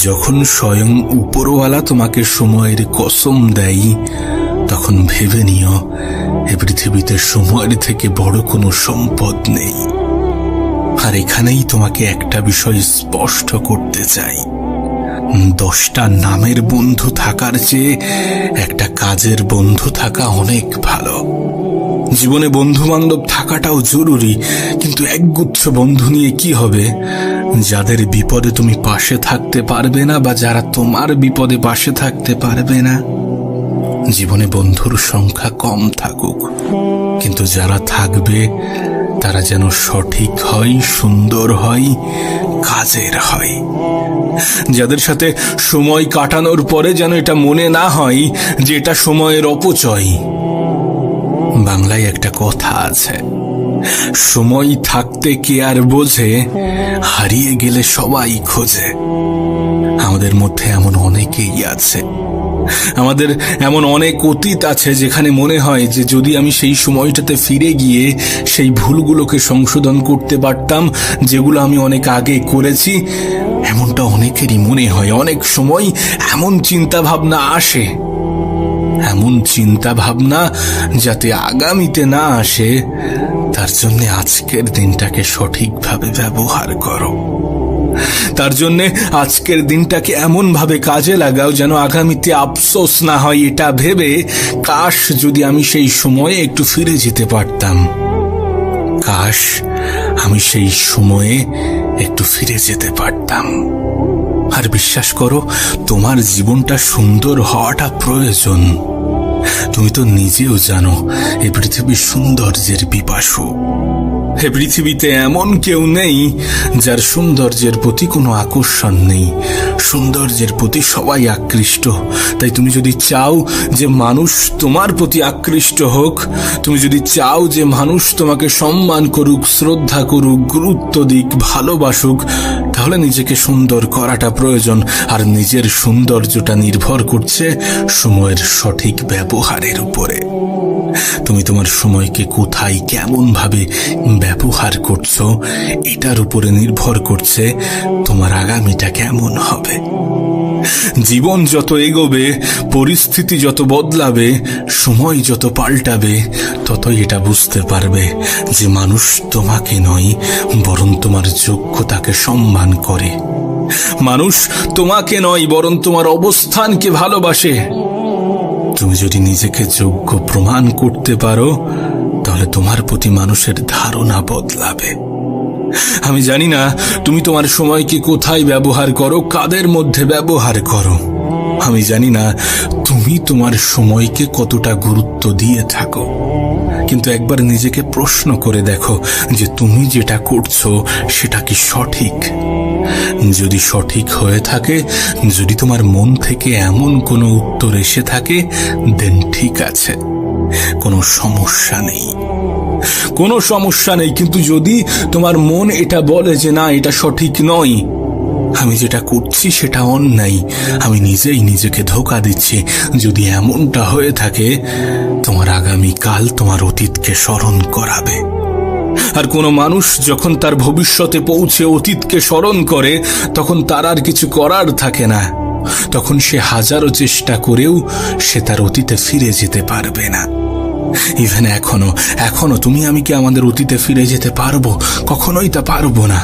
যখন স্বয়ং উপরওয়ালা তোমাকে সময়ের কসম দেয়, তখন ভেবে নিও এ পৃথিবীতে সময়ের থেকে বড় কোনো সম্পদ নেই। আর এখানেই তোমাকে একটা বিষয় স্পষ্ট করতে চাই, 10টা নামের বন্ধু থাকার চেয়ে একটা কাজের বন্ধু থাকা অনেক ভালো। জীবনে বন্ধু বান্ধব থাকাটাও জরুরি, কিন্তু একগুচ্ছ বন্ধু নিয়ে কি হবে যাদের বিপদে তুমি পাশে থাকতে পারবে না, বা যারা তোমার বিপদে পাশে থাকতে পারবে না। জীবনে বন্ধুর সংখ্যা কম থাকুক, কিন্তু যারা থাকবে তারা যেন সঠিক হয়, সুন্দর হয়, কাজের হয়। যাদের সাথে সময় কাটানোর পরে যেন এটা মনে না হয় যে এটা সময়ের অপচয়। বাংলায় একটা কথা আছে, সময় থাকতে কে আর বোঝে, হারিয়ে গেলে সবাই খোঁজে। আমাদের মধ্যে এমন অনেকেই আছে, আমাদের এমন অনেক অতীত আছে যেখানে মনে হয় যে যদি আমি সেই সময়টাতে ফিরে গিয়ে সেই ভুলগুলোকে সংশোধন করতে পারতাম যেগুলো আমি অনেক আগে করেছি। এমনটা অনেকেরই মনে হয়। অনেক সময় এমন চিন্তা ভাবনা আসে, এমন চিন্তা ভাবনা যাতে আগামীতে না আসে, তার জন্য আজকের দিনটাকে সঠিকভাবে ব্যবহার করো। তার জন্য আজকের দিনটাকে এমন ভাবে কাজে লাগাও যেন আগামীতে আফসোস না হয় এটা ভেবে, কাশ যদি আমি সেই সময়ে একটু ফিরে যেতে পারতাম, কাশ আমি সেই সময়ে একটু ফিরে যেতে পারতাম। আর বিশ্বাস করো, তোমার জীবনটা সুন্দর হওয়াটা প্রয়োজন। তুমি তো নিজেও জানো এই পৃথিবীর সৌন্দর্যের পিপাসু। এ পৃথিবীতে এমন কেউ নেই যার সৌন্দর্যের প্রতি কোনো আকর্ষণ নেই। সৌন্দর্যের প্রতি সবাই আকৃষ্ট। তাই তুমি যদি চাও যে মানুষ তোমার প্রতি আকৃষ্ট হোক, তুমি যদি চাও যে মানুষ তোমাকে সম্মান করুক, শ্রদ্ধা করুক, গুরুত্ব দিক, ভালোবাসুক, তাহলে নিজেকে সুন্দর করাটা প্রয়োজন। আর নিজের সৌন্দর্যটা নির্ভর করছে সময়ের সঠিক ব্যবহারের উপরে। তুমি তোমার সময়কে কোথায় কেমন ভাবে ব্যবহার করছো, এটার উপরে নির্ভর করছে তোমার আগামীটা কেমন হবে। জীবন যত এগোবে, পরিস্থিতি যত বদলাবে, সময় যত পাল্টাবে, ততই এটা বুঝতে পারবে যে মানুষ তোমাকে নয়, বরং তোমার যোগ্যতাকে সম্মান করে। মানুষ তোমাকে নয়, বরং তোমার অবস্থানকে ভালোবাসে। তুমি যদি নিজেকে যোগ্য প্রমাণ করতে পারো, তাহলে তোমার প্রতি মানুষের ধারণা বদলাবে। আমি জানি না তুমি তোমার সময়কে কোথায় ব্যবহার করো, কাদের মধ্যে ব্যবহার করো। আমি জানি না তুমি তোমার সময়কে কতটা গুরুত্ব দিয়ে থাকো। কিন্তু একবার নিজেকে প্রশ্ন করে দেখো যে তুমি যেটা করছো সেটা কি সঠিক। যদি সঠিক হয়ে থাকে, যদি তোমার মন থেকে এমন কোনো উত্তর এসে থাকে, দেন ঠিক আছে, কোনো সমস্যা নেই, কোনো সমস্যা নেই। কিন্তু যদি তোমার মন এটা বলে যে না, এটা সঠিক নয়, আমি যেটা করছি সেটা অন্যায়, আমি নিজেই নিজেকে ধোঁকা দিচ্ছি, যদি এমনটা হয়ে থাকে, তোমার আগামীকাল তোমার অতীতকে স্মরণ করাবে। আর কোনো মানুষ যখন তার ভবিষ্যতে পৌঁছে অতীতকে স্মরণ করে, তখন তার আর কিছু করার থাকে না। তখন সে হাজারো চেষ্টা করেও সে তার অতীতে ফিরে যেতে পারবে না। ইভেন এখনো তুমি আমি কি আমাদের অতীতে ফিরে যেতে পারবো? কখনোই তা পারবো না।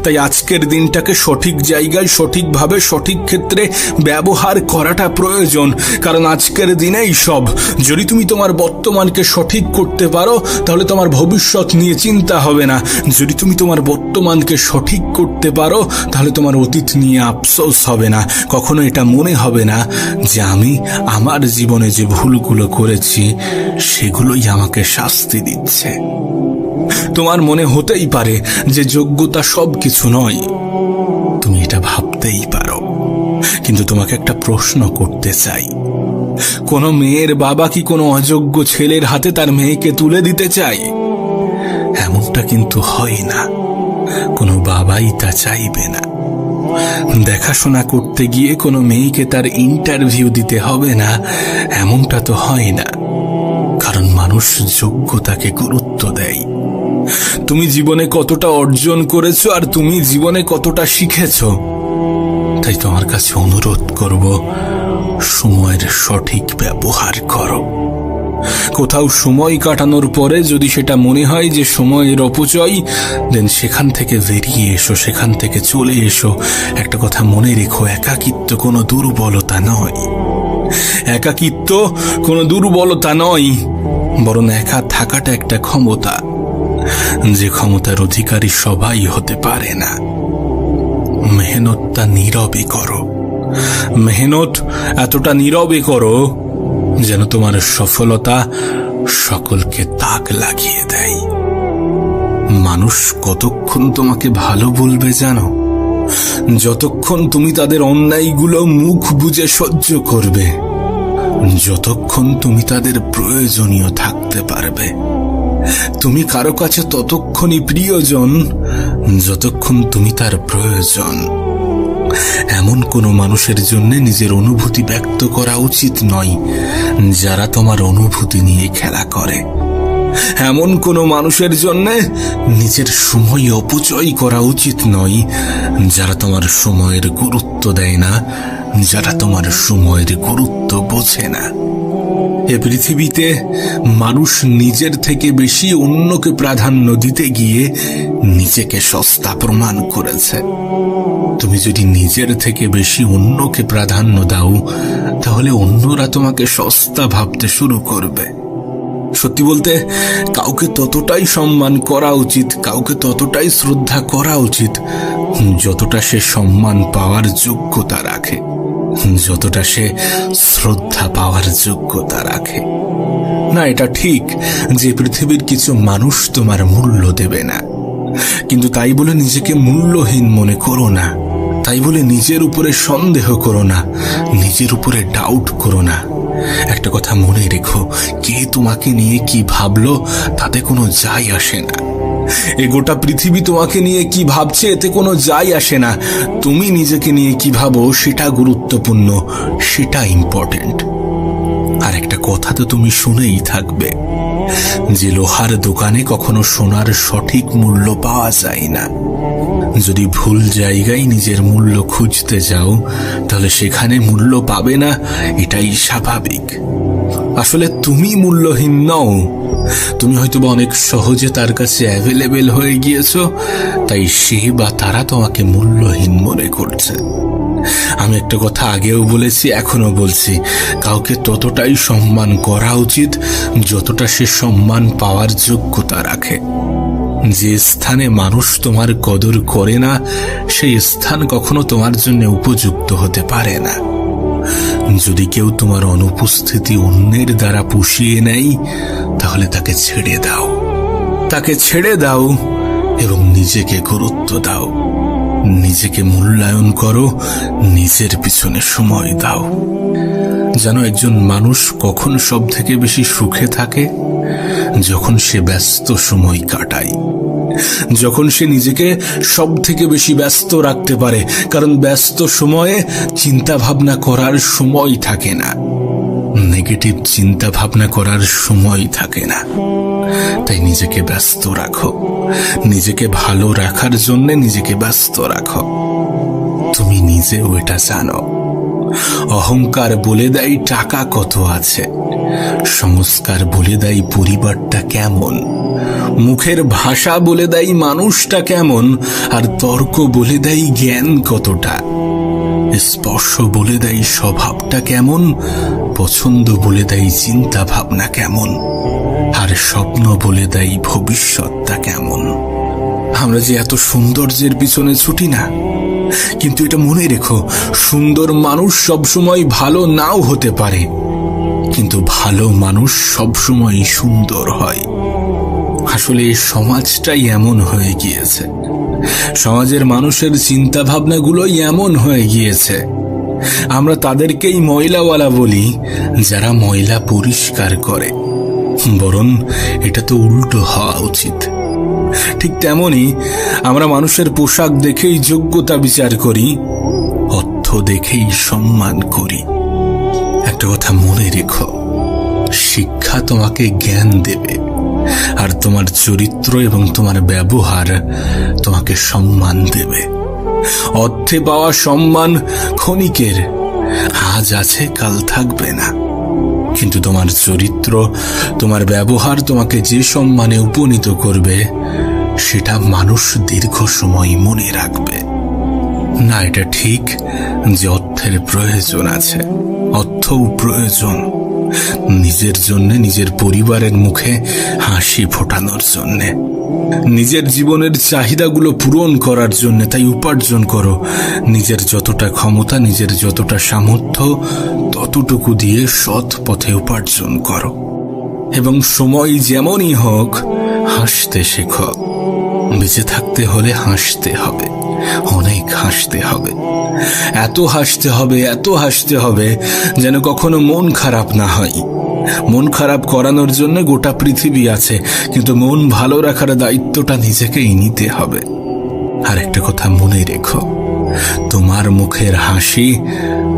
তাই আজকের দিনটাকে সঠিক জায়গায়, সঠিকভাবে, সঠিক ক্ষেত্রে ব্যবহার করাটা প্রয়োজন। কারণ আজকের দিনেই সব। যদি তুমি তোমার বর্তমানকে সঠিক করতে পারো, তাহলে তোমার ভবিষ্যৎ নিয়ে চিন্তা হবে না। যদি তুমি তোমার বর্তমানকে সঠিক করতে পারো, তাহলে তোমার অতীত নিয়ে আফসোস হবে না। কখনো এটা মনে হবে না যে আমি আমার জীবনে যে ভুলগুলো করেছি সেগুলোই আমাকে শাস্তি দিচ্ছে। তোমার মনে হতেই পারে যে যোগ্যতা সবকিছু নয়, তুমি এটা ভাবতেই পারো। কিন্তু তোমাকে একটা প্রশ্ন করতে চাই, কোনো মেয়ের বাবা কি কোনো অযোগ্য ছেলের হাতে তার মেয়েকে তুলে দিতে চায়? এমনটা কিন্তু হয় না, কোনো বাবাই তা চাইবে না। দেখাশোনা করতে গিয়ে কোনো মেয়েকে তার ইন্টারভিউ দিতে হবে না, এমনটা তো হয় না। কারণ মানুষ যোগ্যতাকে গুরুত্ব দেয়। তুমি জীবনে কতটা অর্জন করেছো আর তুমি জীবনে কতটা শিখেছো। তাই তোমার কাছে অনুরোধ করব, সময়ের সঠিক ব্যবহার করো। কোথাও সময় কাটানোর পরে যদি সেটা মনে হয় যে সময়ের অপচয়, দেন সেখান থেকে বেরিয়ে এসো, সেখান থেকে চলে এসো। একটা কথা মনে রেখো, একাকিত্ব কোনো দুর্বলতা নয়। একাকিত্ব কোনো দুর্বলতা নয়, বরং একা থাকাটা একটা ক্ষমতা, যে ক্ষমতার অধিকারী সবাই হতে পারে না। মেহনতটা নীরবে করো, মেহনত এতটা নীরবে করো যেন তোমার সফলতা সকলকে তাক লাগিয়ে দেয়। মানুষ কতক্ষণ তোমাকে ভালো বলবে জানো? যতক্ষণ তুমি তাদের অন্যায়গুলো মুখ বুজে সহ্য করবে, যতক্ষণ তুমি তাদের প্রয়োজনীয় থাকতে পারবে। তুমি কারো কাছে ততক্ষণই প্রিয়জন যতক্ষণ তুমি তার প্রয়োজন। এমন কোনো মানুষের জন্য নিজের অনুভূতি ব্যক্ত করা উচিত নয় যারা তোমার অনুভূতি নিয়ে খেলা করে। এমন কোনো মানুষের জন্য নিজের সময় অপচয় করা উচিত নয় যারা তোমার সময়ের গুরুত্ব দেয় না, যারা তোমার সময়ের গুরুত্ব বোঝে না। এ পৃথিবীতে মানুষ নিজের থেকে বেশি অন্যকে প্রাধান্য দিতে গিয়ে নিজেকে সস্তা প্রমাণ করেছে। তুমি যদি নিজের থেকে বেশি অন্যকে প্রাধান্য দাও, তাহলে অন্যরা তোমাকে সস্তা ভাবতে শুরু করবে। সত্যি বলতে কাউকে ততটাই সম্মান করা উচিত, কাউকে ততটাই শ্রদ্ধা করা উচিত যতটা সে সম্মান পাওয়ার যোগ্যতা রাখে, যতটা সে শ্রদ্ধা পাওয়ার যোগ্যতা রাখে। না, এটা ঠিক যে পৃথিবীর কিছু মানুষ তোমার মূল্য দেবে না, কিন্তু তাই বলে নিজেকে মূল্যহীন মনে করো না, তাই বলে নিজের উপরে সন্দেহ করো না, নিজের উপরে ডাউট করো না। একটা কথা মনে রেখো, কে তোমাকে নিয়ে কি ভাবলো তাতে কোনো যায় আসে না। এ গোটা পৃথিবী তোমাকে নিয়ে কি ভাবছে এতে কোনো যায় আসে না। তুমি নিজেকে নিয়ে কি ভাবো সেটা গুরুত্বপূর্ণ, সেটা ইম্পর্টেন্ট। আর একটা কথা তো তুমি শুনেই থাকবে যে লোহার দোকানে কখনো সোনার সঠিক মূল্য পাওয়া যায় না। যদি ভুল জায়গায় নিজের মূল্য খুঁজতে যাও তাহলে সেখানে মূল্য পাবে না, এটাই স্বাভাবিক। আসলে তুমি মূল্যহীন নও, তুমি হয়তো অনেক সহজে তার কাছে অ্যাভেলেবেল হয়ে গিয়েছো, তাই সে বা তারা তোমাকে মূল্যহীন মনে করছে। আমি একটা কথা আগেও বলেছি, এখনো বলছি, কাউকে ততটাই সম্মান করা উচিত যতটা সে সম্মান পাওয়ার যোগ্যতা রাখে। যে স্থানে মানুষ তোমার কদর করে না সেই স্থান কখনো তোমার জন্য উপযুক্ত হতে পারে না। যদি কেউ তোমার অনুপস্থিতি অন্যের দ্বারা পুষিয়ে নেয় তাহলে তাকে ছেড়ে দাও, তাকে ছেড়ে দাও এবং নিজেকে গুরুত্ব দাও, নিজেকে মূল্যায়ন করো, নিজের পিছনে সময় দাও। জানো, একজন মানুষ কখন সব থেকে বেশি সুখে থাকে? যখন সে ব্যস্ত সময় কাটায়, যখন সে নিজেকে সব থেকে বেশি ব্যস্ত রাখতে পারে, কারণ ব্যস্ত সময়ে চিন্তা ভাবনা করার সময় থাকে না, নেগেটিভ চিন্তা ভাবনা করার সময় থাকে না। তাই নিজেকে ব্যস্ত রাখো, নিজেকে ভালো রাখার জন্য নিজেকে ব্যস্ত রাখো। তুমি নিজেও এটা জানো। অহংকার বলে দেয় টাকা কত আছে, সংস্কার বলে দেয় পরিবারটা কেমন, মুখের ভাষা বলে দেয় মানুষটা কেমন, আর তর্ক বলে দেয় জ্ঞান কতটা, স্পর্শ বলে দেয় স্বভাবটা কেমন, পছন্দ বলে দেয় চিন্তা ভাবনা কেমন, আর স্বপ্ন বলে দেয় ভবিষ্যৎটা কেমন। আমরা যে এত সৌন্দর্যের পিছনে ছুটি না, কিন্তু এটা মনে রেখো, সুন্দর মানুষ সবসময় ভালো নাও হতে পারে, কিন্তু ভালো মানুষ সবসময় সুন্দর হয়। আসলে এই সমাজটাই এমন হয়ে গিয়েছে, সমাজের মানুষের চিন্তা ভাবনাগুলোই এমন হয়ে গিয়েছে। আমরা তাদেরকেই ময়লাওয়ালা বলি যারা ময়লা পরিষ্কার করে, বরং এটা তো উল্টো হওয়া উচিত। ঠিক তেমনি আমরা মানুষের পোশাক দেখেই যোগ্যতা বিচার করি, অর্থ দেখেই সম্মান করি। একটা কথা মনে রেখো, শিক্ষা তোমাকে জ্ঞান দেবে, আর তোমার চরিত্র এবং তোমার ব্যবহার তোমাকে সম্মান দেবে। অর্থে পাওয়া সম্মান ক্ষণিকের, আজ আছে কাল থাকবে না, কিন্তু তোমার চরিত্র, তোমার ব্যবহার তোমাকে যে সম্মানে উপনীত করবে সেটা মানুষ দীর্ঘ সময় মনে রাখবে। না, এটা ঠিক যে অর্থের প্রয়োজন আছে, অর্থও প্রয়োজন নিজের জন্য, নিজের পরিবারের মুখে হাসি ফোটানোর জন্য, নিজের জীবনের চাহিদাগুলো পূরণ করার জন্য। তাই উপার্জন করো, নিজের যতটা ক্ষমতা, নিজের যতটা সামর্থ্য, ততটুকু দিয়ে সৎ পথে উপার্জন করো। এবং সময় যেমনই হোক হাসতে শেখো। বেঁচে থাকতে হলে হাসতে হবে, অনেক হাসতে হবে, এত হাসতে হবে, এত হাসতে হবে যেন কখনো মন খারাপ না হয়। মন খারাপ করানোর জন্য গোটা পৃথিবী আছে, কিন্তু মন ভালো রাখার দায়িত্বটা নিজেকেই নিতে হবে। আর একটা কথা মনে রেখো, তোমার মুখের হাসি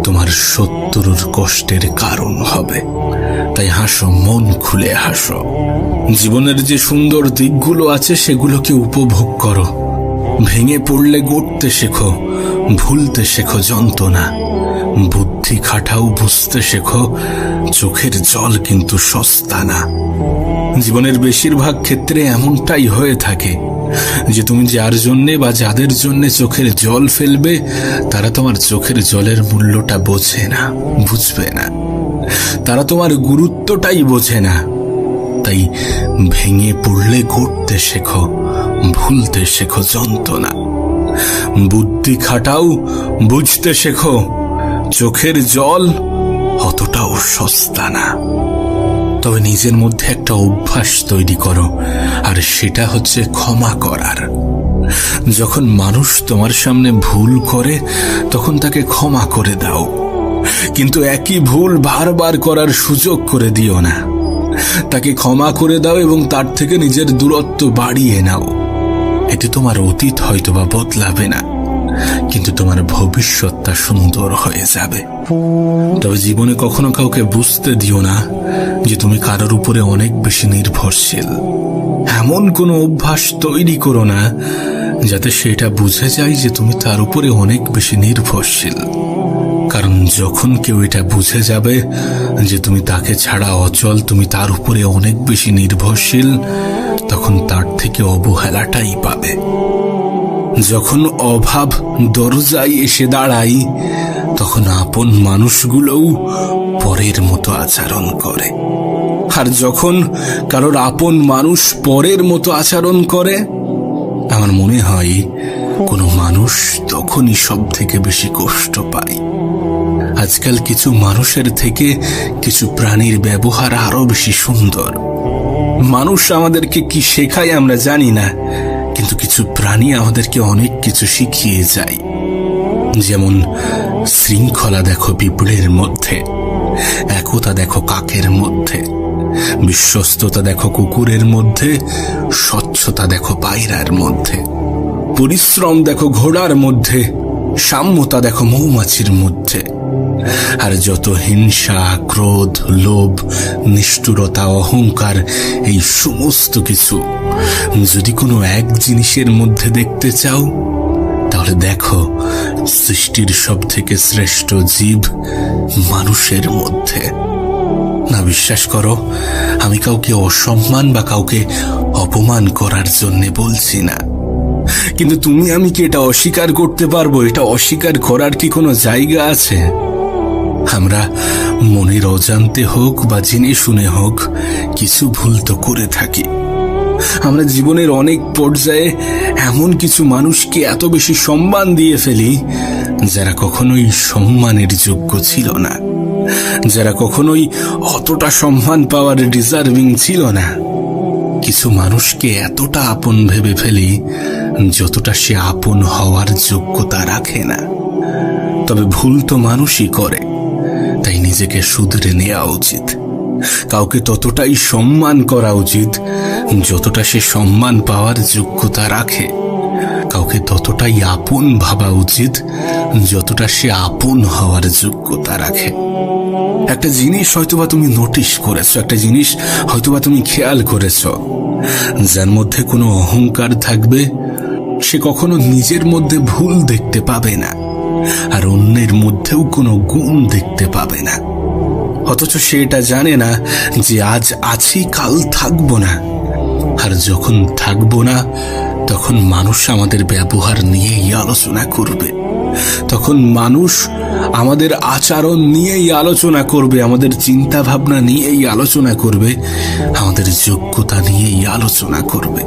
তোমার শত্রুর কষ্টের কারণ হবে। তাই হাসো, মন খুলে হাসো। জীবনের যে সুন্দর দিকগুলো আছে সেগুলোকে উপভোগ করো। ভেঙে পড়লে গড়তে শেখো, ভুলতে শেখো যন্ত্রণা, বুদ্ধি খাটাও, বুঝতে শেখো চোখের জল কিন্তু সস্তা না। জীবনের বেশিরভাগ ক্ষেত্রে এমনটাই হয়ে থাকে যে তুমি যার জন্যে বা যাদের জন্যে চোখের জল ফেলবে তারা তোমার চোখের জলের মূল্যটা বোঝে না, বুঝবে না, তারা তোমার গুরুত্বটাই বোঝে না। তাই তাই ভেঙে পড়লে গড়তে শেখো, ভুলতে শেখো যন্ত্রণা। বুদ্ধি খাটাও, বুঝতে শেখো, চোখের জল অতটাও সস্তা না। তবে নিজের মধ্যে একটা অভ্যাস তৈরি করো, আর সেটা হচ্ছে ক্ষমা করার। যখন মানুষ তোমার সামনে ভুল করে তখন তাকে ক্ষমা করে দাও, কিন্তু একই ভুল বারবার করার সুযোগ করে দিও না। তাকে ক্ষমা করে দাও এবং তার থেকে নিজের দূরত্ব বাড়িয়ে নাও। এতে তোমার অতীত হয়তোবা বদলাবে না, কিন্তু তোমার ভবিষ্যৎটা সুন্দর হয়ে যাবে। তবে জীবনে কখনো কাউকে বুঝতে দিও না যে তুমি কারোর উপরে অনেক বেশি নির্ভরশীল। এমন কোনো অভ্যাস তৈরি করো না যাতে সেটা বুঝে যায় যে তুমি তার উপরে অনেক বেশি নির্ভরশীল। কারণ যখন কেউ এটা বুঝে যাবে যে তুমি তাকে ছাড়া অচল, তুমি তার উপরে অনেক বেশি নির্ভরশীল, তখন তার থেকে অবহেলাটাই পাবে। যখন অভাব দরজায় এসে দাঁড়ায় তখন আপন মানুষগুলোও পরের মতো আচরণ করে। আর যখন কারোর আপন মানুষ পরের মতো আচরণ করে, আমার মনে হয় কোনো মানুষ তখনই সব থেকে বেশি কষ্ট পায়। আজকাল কিছু মানুষের থেকে কিছু প্রাণীর ব্যবহার আরো বেশি সুন্দর। মানুষ আমাদেরকে কি শেখায় আমরা জানি না, কিন্তু কিছু প্রাণী আমাদেরকে অনেক কিছু শিখিয়ে যায়। যেমন শৃঙ্খলা দেখো পিঁপড়ের মধ্যে, একতা দেখো কাকের মধ্যে, বিশ্বস্ততা দেখো কুকুরের মধ্যে, স্বচ্ছতা দেখো পায়রার মধ্যে, পরিশ্রম দেখো ঘোড়ার মধ্যে, সাম্যতা দেখো মৌমাছির মধ্যে। আর যত হিংসা, ক্রোধ, লোভ, নিষ্ঠুরতা, অহংকার, এই সমস্ত কিছু যদি কোনো এক জিনিসের মধ্যে দেখতে চাও, তাহলে দেখো সৃষ্টির সব থেকে শ্রেষ্ঠ জীব মানুষের মধ্যে। না বিশ্বাস করো, আমি কাউকে অসম্মান বা কাউকে অপমান করার জন্য বলছি না, কিন্তু তুমি আমি কি এটা অস্বীকার করতে পারবো? এটা অস্বীকার করার কি কোনো জায়গা আছে? আমরা মনের অজান্তে হোক বা জেনে শুনে হোক কিছু ভুল তো করে থাকি। আমরা জীবনের অনেক পর্যায়ে এমন কিছু মানুষকে এত বেশি সম্মান দিয়ে ফেলি যারা কখনোই সম্মানের যোগ্য ছিল না, যারা কখনোই অতটা সম্মান পাওয়ার ডিজার্ভিং ছিল না। কিছু মানুষকে এতটা আপন ভেবে ফেলি যতটা সে আপন হওয়ার যোগ্যতা রাখে না। তবে ভুল তো মানুষই করে, তাই নিজেকে শুধরে নেওয়া উচিত। কাউকে ততটাই সম্মান করা উচিত যতটা সে সম্মান পাওয়ার যোগ্যতা রাখে। কাউকে ততটাই আপন ভাবা উচিত যতটা সে আপন হওয়ার যোগ্যতা রাখে। একটা জিনিস হয়তোবা তুমি নোটিশ করেছো, একটা জিনিস হয়তোবা তুমি খেয়াল করেছো, যার মধ্যে কোনো অহংকার থাকবে সে কখনো নিজের মধ্যে ভুল দেখতে পাবে না, আর অন্যের মধ্যেও কোনো গুণ দেখতে পাবে না। অথচ সে এটা জানে না যে আজ আছি, কাল থাকবো না। আর যখন থাকবো না তখন মানুষ আমাদের ব্যবহার নিয়েই আলোচনা করবে, তখন মানুষ আমাদের আচরণ নিয়েই আলোচনা করবে, আমাদের চিন্তা ভাবনা নিয়েই আলোচনা করবে, আমাদের যোগ্যতা নিয়েই আলোচনা করবে।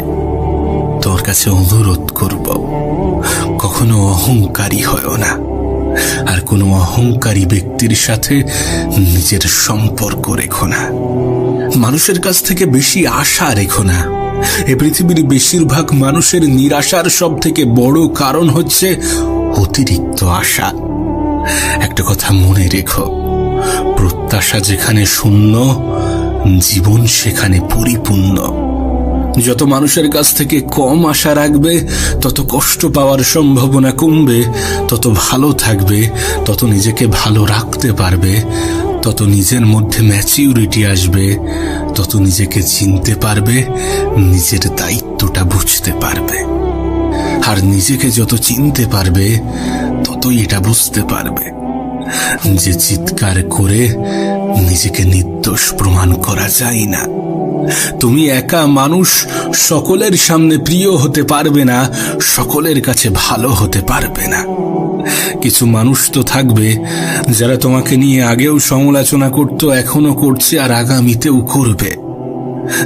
তোর কাছে অনুরোধ করব, কখনো অহংকারী হয়ো না, আর কোনো অহংকারী ব্যক্তির সাথে নিজের সম্পর্ক রেখো না। মানুষের কাছ থেকে বেশি আশা রেখো না। এই পৃথিবীর বেশিরভাগ মানুষের নিরাশার সব থেকে বড় কারণ হচ্ছে অতিরিক্ত আশা। একটা কথা মনে রেখো, প্রত্যাশা যেখানে শূন্য, জীবন সেখানে পরিপূর্ণ। যত মানুষের কাছ থেকে কম আশা রাখবে তত কষ্ট পাওয়ার সম্ভাবনা কমবে, তত ভালো থাকবে, তত নিজেকে ভালো রাখতে পারবে, তত নিজের মধ্যে ম্যাচিউরিটি আসবে, তত নিজেকে চিনতে পারবে, নিজের দায়িত্বটা বুঝতে পারবে। আর নিজেকে যত চিনতে পারবে ততই এটা বুঝতে পারবে যে চিৎকার করে নিজেকে নির্দোষ প্রমাণ করা যায় না। তুমি একা মানুষ সকলের সামনে প্রিয় হতে পারবে না, সকলের কাছে ভালো হতে পারবে না। কিছু মানুষ তো থাকবে যারা তোমাকে নিয়ে আগেও সমালোচনা করত, এখনো করছে, আর আগামীতেও করবে।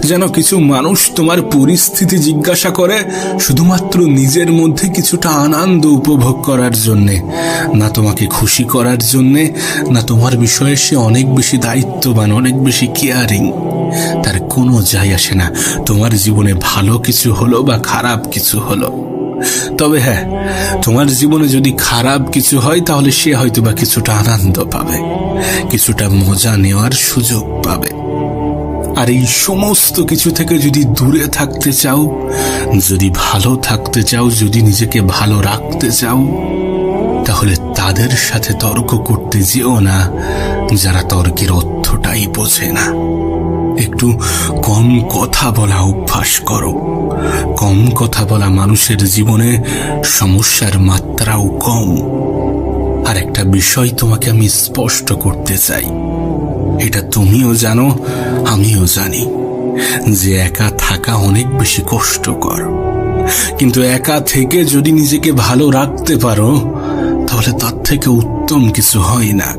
যেন কিছু মানুষ তোমার পরিস্থিতি জিজ্ঞাসা করে শুধুমাত্র নিজের মধ্যে কিছুটা আনন্দ উপভোগ করার জন্যে, না তোমাকে খুশি করার জন্যে, না তোমার বিষয়ে সে অনেক বেশি দায়িত্ববান, অনেক বেশি কেয়ারিং। তার কোনো যায় আসে না তোমার জীবনে ভালো কিছু হলো বা খারাপ কিছু হলো। তবে হ্যাঁ, তোমার জীবনে যদি খারাপ কিছু হয় তাহলে সে হয়তো বা কিছুটা আনন্দ পাবে, কিছুটা মজা নেওয়ার সুযোগ পাবে। আর এই সমস্ত কিছু থেকে যদি দূরে থাকতে চাও, যদি ভালো থাকতে চাও, যদি নিজেকে ভালো রাখতে চাও, তাহলে তাদের সাথে তর্ক করতে যেও না যারা তর্কের অর্থটাই বোঝে না। একটু কম কথা বলা অভ্যাস করো। কম কথা বলা মানুষের জীবনে সমস্যার মাত্রাও কম। আর একটা বিষয় তোমাকে আমি স্পষ্ট করতে চাই, এটা তুমিও জানো, আমিও জানি, যে একা থাকা অনেক বেশি কষ্টকর। কিন্তু একা থেকে যদি নিজেকে ভালো রাখতে পারো তাহলে তার থেকে উত্তম কিছু হয় না।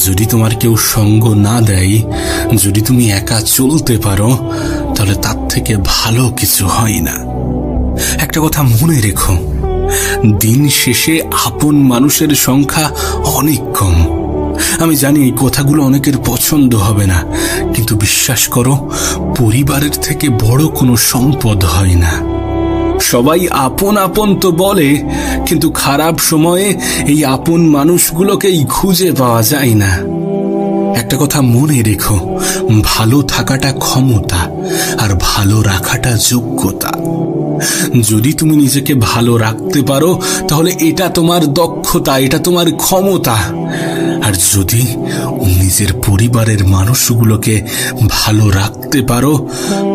যদি তোমার কেউ সঙ্গ না দেয়, যদি তুমি একা চলতে পারো, তাহলে তার থেকে ভালো কিছু হয় না। একটা কথা মনে রেখো, দিন শেষে আপন মানুষের সংখ্যা অনেক কম। আমি জানি এই কথাগুলো অনেকের পছন্দ হবে না, কিন্তু বিশ্বাস করো, পরিবারের থেকে বড় কোনো সম্পদ হয় না। সবাই আপন আপন তো বলে, কিন্তু খারাপ সময়ে এই আপন মানুষগুলোকেই খুঁজে পাওয়া যায় না। একটা কথা মনে রেখো, ভালো থাকাটা ক্ষমতা আর ভালো রাখাটা যোগ্যতা। যদি তুমি নিজেকে ভালো রাখতে পারো তাহলে এটা তোমার দক্ষতা, এটা তোমার ক্ষমতা। আর যদি নিজের পরিবারের মানুষগুলোকে ভালো রাখতে পারো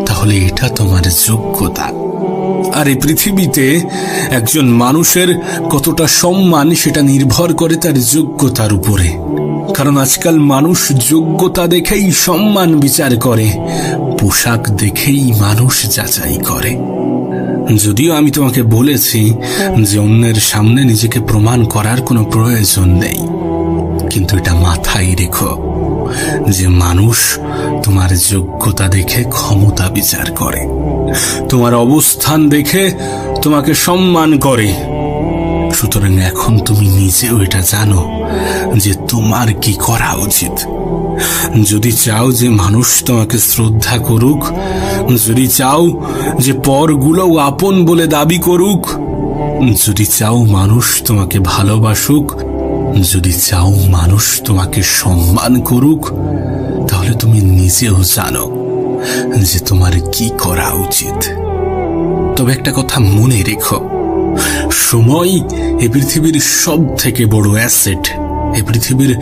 তাহলে এটা তোমার যোগ্যতা। আর এই পৃথিবীতে একজন মানুষের কতটা সম্মান সেটা নির্ভর করে তার যোগ্যতার উপরে। কারণ আজকাল মানুষ যোগ্যতা দেখেই সম্মান বিচার করে, পোশাক দেখেই মানুষ যাচাই করে। যদিও আমি তোমাকে বলেছি যে অন্যের সামনে নিজেকে প্রমাণ করার কোনো প্রয়োজন নেই, কিন্তু এটা মাথায় রেখো যে মানুষ তোমার যোগ্যতা দেখে ক্ষমতা বিচার করে, তোমার অবস্থান দেখে তোমাকে সম্মান করে। সুতরাং এখন তুমি নিজেও এটা জানো যে তোমার কি করা উচিত। যদি চাও যে মানুষ তোমাকে শ্রদ্ধা করুক, যদি চাও যে পরগুলোও আপন বলে দাবি করুক, যদি চাও মানুষ তোমাকে ভালোবাসুক, যদি চাও মানুষ তোমাকে সম্মান করুক, তাহলে তুমি নিজেও জানো যে তোমার কি করা উচিত। তবে একটা কথা মনে রেখো, সময় এ পৃথিবীর সব থেকে বড় অ্যাসেট, এ পৃথিবীর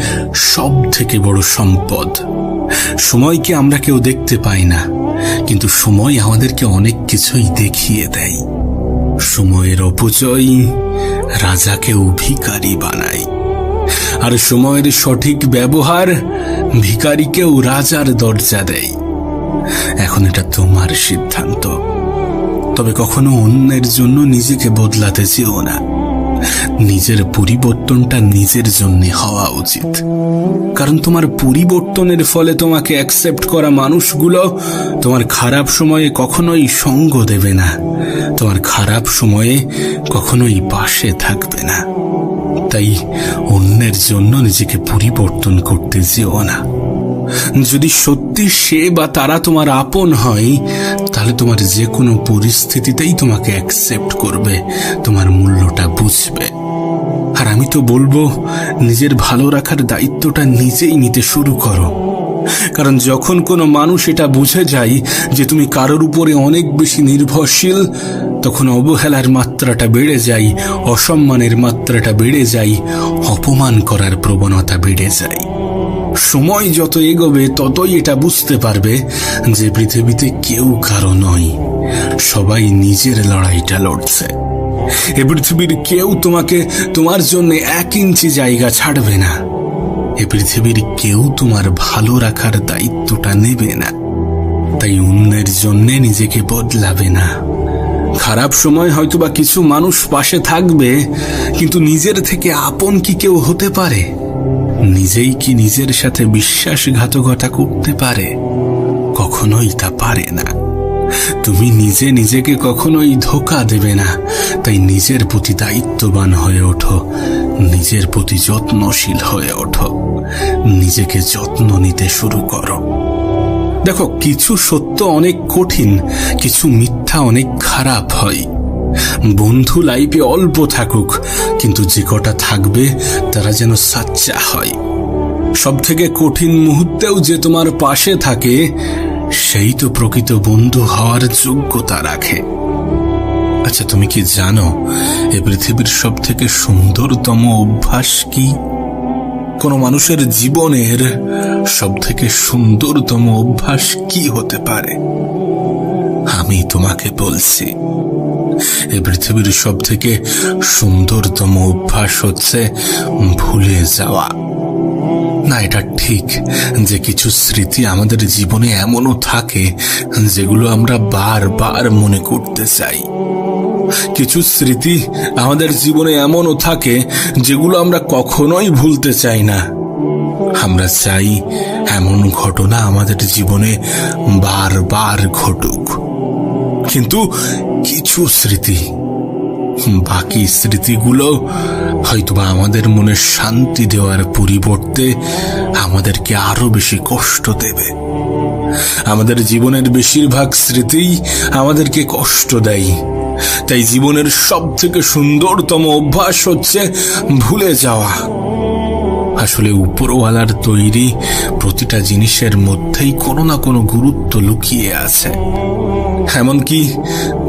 সব থেকে বড় সম্পদ। সময়কে আমরা কেউ দেখতে পাই না, কিন্তু সময় আমাদেরকে অনেক কিছুই দেখিয়ে দেয়। সময়ের অপচয় রাজাকেও ভিখারি বানায়, আর সময়ের সঠিক ব্যবহার ভিখারিকেও রাজার দরজা দেয়। এখন এটা তোমার সিদ্ধান্ত। তবে কখনো অন্যের জন্য নিজেকে বদলাতে চেও না। নিজের পরিবর্তনটা নিজের জন্য হওয়া উচিত, কারণ তোমার পরিবর্তনের ফলে তোমাকে অ্যাকসেপ্ট করা মানুষগুলো তোমার খারাপ সময়ে কখনোই সঙ্গ দেবে না, তোমার খারাপ সময়ে কখনোই পাশে থাকবে না। তাই অন্যের জন্য নিজেকে পরিবর্তন করতে যেও না। যদি সত্যি সে বা তারা তোমার আপন হয়, তাহলে তোমার যে কোনো পরিস্থিতিতেই তোমাকে অ্যাকসেপ্ট করবে, তোমার মূল্যটা বুঝবে। আর আমি তো বলবো, নিজের ভালো রাখার দায়িত্বটা নিজেই নিতে শুরু করো। কারণ যখন কোনো মানুষ এটা বুঝে যায় যে তুমি কারোর উপরে অনেক বেশি নির্ভরশীল, তখন অবহেলার মাত্রাটা বেড়ে যায়, অসম্মানের মাত্রাটা বেড়ে যায়, অপমান করার প্রবণতা বেড়ে যায়। সময় যত এগোবে ততই এটা বুঝতে পারবে যে পৃথিবীতে কেউ কারো নয়, সবাই নিজের লড়াইটা লড়ছে। এ পৃথিবীর কেউ তোমাকে তোমার জন্য 1 ইঞ্চি জায়গা ছাড়বে না। এ পৃথিবীর কেউ তোমার ভালো রাখার দায়িত্বটা নেবে না। তাই অন্যের জন্য নিজেকে বদলাবে না। খারাপ সময় হয়তোবা কিছু মানুষ পাশে থাকবে, কিন্তু নিজের থেকে আপন কি কেউ হতে পারে? নিজেই কি নিজের সাথে বিশ্বাসঘাতকতা করতে পারে? কখনোই তা পারে না। তুমি নিজে নিজেকে কখনোই ধোঁকা দেবে না। তাই নিজের প্রতি দায়িত্ববান হয়ে ওঠো, নিজের প্রতি যত্নশীল হয়ে ওঠো, নিজেকে যত্ন নিতে শুরু করো। দেখো, কিছু সত্য অনেক কঠিন, কিছু মিথ্যা অনেক খারাপ হয়। বন্ধু লাইফে অল্প থাকুক, কিন্তু যে কটা থাকবে তারা যেন সাচ্চা হয়। সব থেকে কঠিন মুহূর্তেও যে তোমার পাশে থাকে, সেই তো প্রকৃত বন্ধু হওয়ার যোগ্যতা রাখে। আচ্ছা, তুমি কি জানো এই পৃথিবীর সব থেকে সুন্দরতম অভ্যাস কি? কোন মানুষের জীবনের সব থেকে সুন্দরতম অভ্যাস কি হতে পারে? আমি তোমাকে বলছি, এই পৃথিবীর সব থেকে সুন্দরতম অভ্যাস হচ্ছে ভুলে যাওয়া। না, এটা ঠিক যে কিছু স্মৃতি আমাদের জীবনে এমনও থাকে যেগুলো আমরা বারবার মনে করতে চাই। কিছু স্মৃতি আমাদের জীবনে এমনও থাকে যেগুলো আমরা কখনোই ভুলতে চাই না। আমরা চাই এমন ঘটনা আমাদের জীবনে বারবার ঘটুক। কিন্তু কিছু স্মৃতি, বাকি স্মৃতিগুলো হয়তোবা আমাদের মনে শান্তি দেওয়ার পরিবর্তে আমাদেরকে আরো বেশি কষ্ট দেবে। আমাদের জীবনের বেশিরভাগ স্মৃতিই আমাদেরকে কষ্ট দেয়। তাই জীবনের সব থেকে সুন্দরতম অভ্যাস হচ্ছে ভুলে যাওয়া। আসলে উপরওয়ালার তৈরি প্রতিটা জিনিসের মধ্যেই কোনো না কোনো গুরুত্ব লুকিয়ে আছে। এমনকি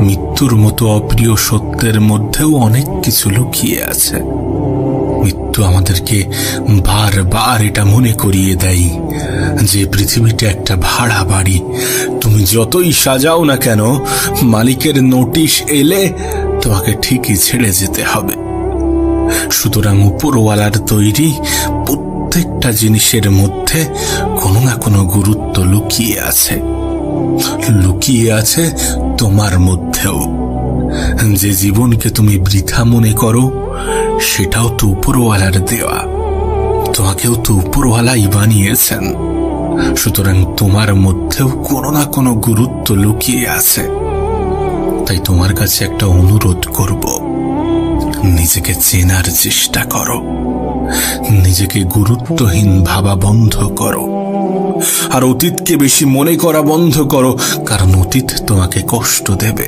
মৃত্যুর মতো অপ্রিয় সত্যের মধ্যেও অনেক কিছু লুকিয়ে আছে। মৃত্যু আমাদেরকে বারবার এটা মনে করিয়ে দেয় যে পৃথিবীটা একটা ভাড়া বাড়ি। তুমি যতই সাজাও না কেন, মালিকের নোটিশ এলে তোমাকে ঠিকই ছেড়ে যেতে হবে। সুতরাং উপরওয়ালার তৈরি প্রত্যেকটা জিনিসের মধ্যে কোনো না কোনো গুরুত্ব লুকিয়ে আছে। লুকিয়ে আছে তোমার মধ্যেও। যে জীবনকে তুমি বৃথা মনে করো, সেটাও তো উপরওয়ালার দেওয়া। তোমাকেও তো উপরওয়ালাই বানিয়েছেন। সুতরাং তোমার মধ্যেও কোনো না কোনো গুরুত্ব লুকিয়ে আছে। তাই তোমার কাছে একটা অনুরোধ করব, নিজেকে চেনার চেষ্টা করো, নিজেকে গুরুত্বহীন ভাবা বন্ধ করো, আর অতীতকে বেশি মনে করা বন্ধ করো। কারণ অতীত তোমাকে কষ্ট দেবে,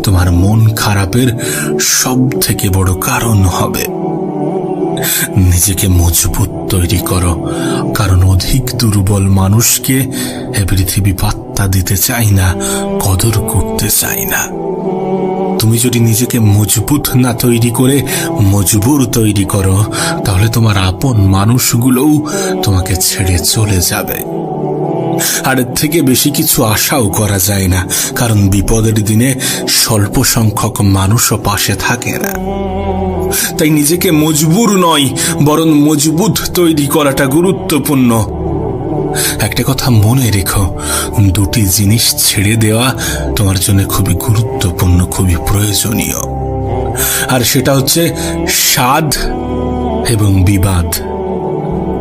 তোমার মন খারাপের সব থেকে বড় কারণ হবে। নিজেকে মজবুত তৈরি করো, কারণ অধিক দুর্বল মানুষকে এ পৃথিবী পাত্তা দিতে চাই না, কদর করতে চাই না। তুমি যদি নিজেকে মজবুত না তৈরি করে মজবুর তৈরি করো, তাহলে তোমার আপন মানুষগুলোও তোমাকে ছেড়ে চলে যাবে। আর এর থেকে বেশি কিছু আশাও করা যায় না, কারণ বিপদের দিনে স্বল্প সংখ্যক মানুষও পাশে থাকে না। তাই নিজেকে মজবুর নয়, বরং মজবুত তৈরি করাটা গুরুত্বপূর্ণ। একটা কথা মনে রেখো, দুটি জিনিস ছেড়ে দেওয়া তোমার জন্য খুবই গুরুত্বপূর্ণ, খুবই প্রয়োজনীয়। আর সেটা হচ্ছে স্বাদ এবং বিবাদ।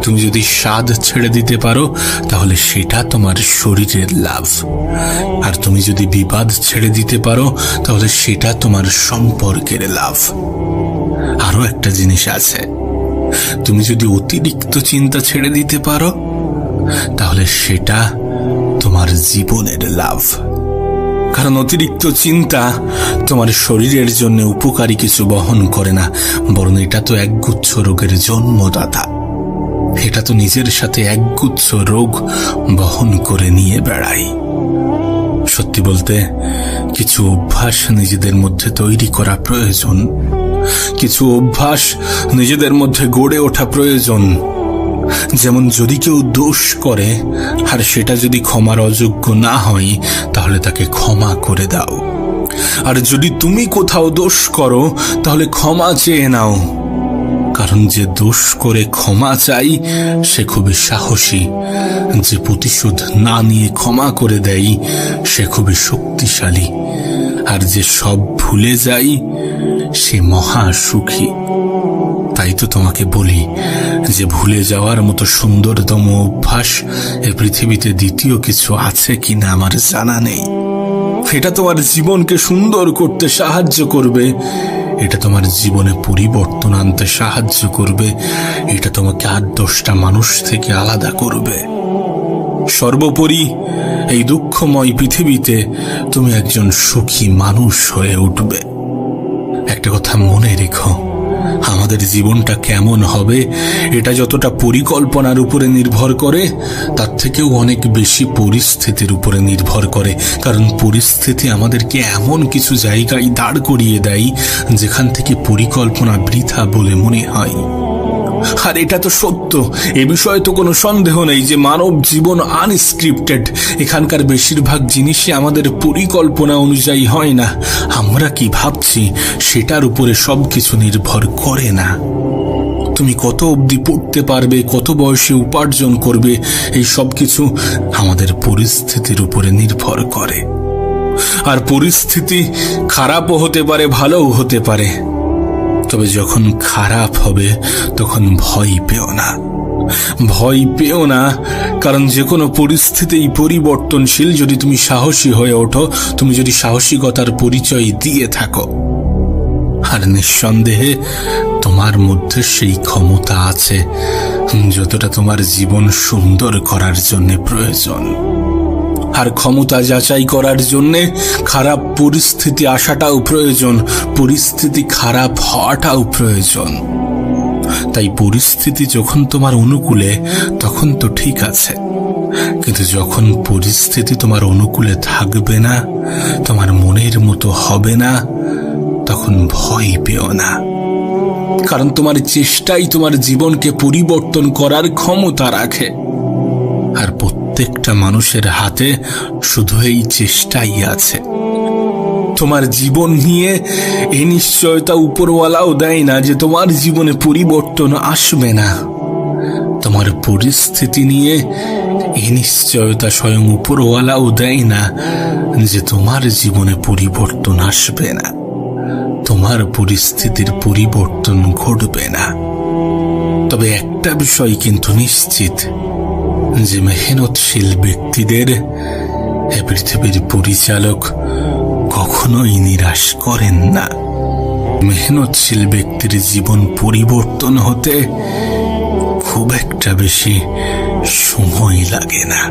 তুমি যদি স্বাদ ছেড়ে দিতে পারো, তাহলে সেটা তোমার শরীরের লাভ। আর তুমি যদি বিবাদ ছেড়ে দিতে পারো, তাহলে সেটা তোমার সম্পর্কের লাভ। আরো একটা জিনিস আছে, তুমি যদি অতিরিক্ত চিন্তা ছেড়ে দিতে পারো, তাহলে সেটা তোমার জীবনের লাভ। কারণ অতিরিক্ত চিন্তা তোমার শরীরের জন্য উপকারী কিছু বহন করে না, বরং এটা তো একগুচ্ছ রোগের জন্মদাতা। এটা তো নিজের সাথে একগুচ্ছ রোগ বহন করে নিয়ে বেড়ায়। সত্যি বলতে, কিছু অভ্যাস নিজেদের মধ্যে তৈরি করা প্রয়োজন, কিছু অভ্যাস নিজেদের মধ্যে গড়ে ওঠা প্রয়োজন। যেমন যদি কেউ দোষ করে আর সেটা যদি ক্ষমার অযোগ্য না হয়, তাহলে তাকে ক্ষমা করে দাও। আর যদি তুমি কোথাও দোষ করো, তাহলে ক্ষমা চেয়ে নাও। কারণ যে দোষ করে ক্ষমা চাই সে খুবই সাহসী, যে প্রতিশোধ না নিয়ে ক্ষমা করে দেয় সে খুবই শক্তিশালী, আর যে সব ভুলে যায় সে মহা সুখী। তাই তো তোমাকে বলি যে ভুলে যাওয়ার মতো সুন্দরতম অভ্যাস এ পৃথিবীতে দ্বিতীয় কিছু আছে কিনা আমার জানা নেই। এটা তোমার জীবনকে সুন্দর করতে সাহায্য করবে, এটা তোমার জীবনে পরিবর্তন আনতে সাহায্য করবে, এটা তোমাকে 8-10টা মানুষ থেকে আলাদা করবে। সর্বোপরি এই দুঃখময় পৃথিবীতে তুমি একজন সুখী মানুষ হয়ে উঠবে। একটা কথা মনে রেখো, আমাদের জীবনটা কেমন হবে এটা যতটা পরিকল্পনার উপরে নির্ভর করে, তার থেকেও অনেক বেশি পরিস্থিতির উপরে নির্ভর করে। কারণ পরিস্থিতি আমাদেরকে এমন কিছু জায়গায় দাঁড় করিয়ে দেয় যেখান থেকে পরিকল্পনা বৃথা বলে মনে হয়। আর এটা তো সত্য, এ বিষয়ে তো কোনো সন্দেহ নেই যে মানব জীবন আনস্ক্রিপ্টেড। এখানকার বেশিরভাগ জিনিসই আমাদের পরিকল্পনা অনুযায়ী হয় না। আমরা কি ভাবছি সেটার উপরে সবকিছু নির্ভর করে না। তুমি কত অবধি পড়তে পারবে, কত বয়সে উপার্জন করবে, এই সব কিছু আমাদের পরিস্থিতির উপরে নির্ভর করে। আর পরিস্থিতি খারাপও হতে পারে, ভালোও হতে পারে। তবে যখন খারাপ হবে তখন ভয় পেও না, ভয় পেও না। কারণ যে কোনো পরিস্থিতিই পরিবর্তনশীল। যদি তুমি সাহসী হয়ে ওঠো, তুমি যদি সাহসিকতার পরিচয় দিয়ে থাকো, আর নিঃসন্দেহে তোমার মধ্যে সেই ক্ষমতা আছে যতটা তোমার জীবন সুন্দর করার জন্য প্রয়োজন। আর ক্ষমতা যাচাই করার জন্য খারাপ পরিস্থিতি আসাটাও প্রয়োজন, পরিস্থিতি খারাপ হওয়াটাও প্রয়োজন। তাই পরিস্থিতি যখন তোমার অনুকূলে তখন তো ঠিক আছে, কিন্তু যখন পরিস্থিতি তোমার অনুকূলে থাকবে না, তোমার মনের মতো হবে না, তখন ভয় পেও না। কারণ তোমার চেষ্টাই তোমার জীবনকে পরিবর্তন করার ক্ষমতা রাখে। আর প্রত্যেকটা মানুষের হাতে শুধু এই চেষ্টাই আছে। তোমার জীবন নিয়ে এই নিশ্চয়তা উপরওয়ালাও দেয় না যে তোমার জীবনে পরিবর্তন আসবে না। তোমার পরিস্থিতি নিয়ে এই নিশ্চয়তা স্বয়ং উপরওয়ালাও দেয় না যে তোমার জীবনে পরিবর্তন আসবে না, তোমার পরিস্থিতির পরিবর্তন ঘটবে না। তবে একটা বিষয় কিন্তু নিশ্চিত, যে মেহনতশীল ব্যক্তিদের এ পৃথিবীর পরিচালক কখনোই নিরাশ করেন না। মেহনতশীল ব্যক্তির জীবন পরিবর্তন হতে খুব একটা বেশি সময় লাগে না।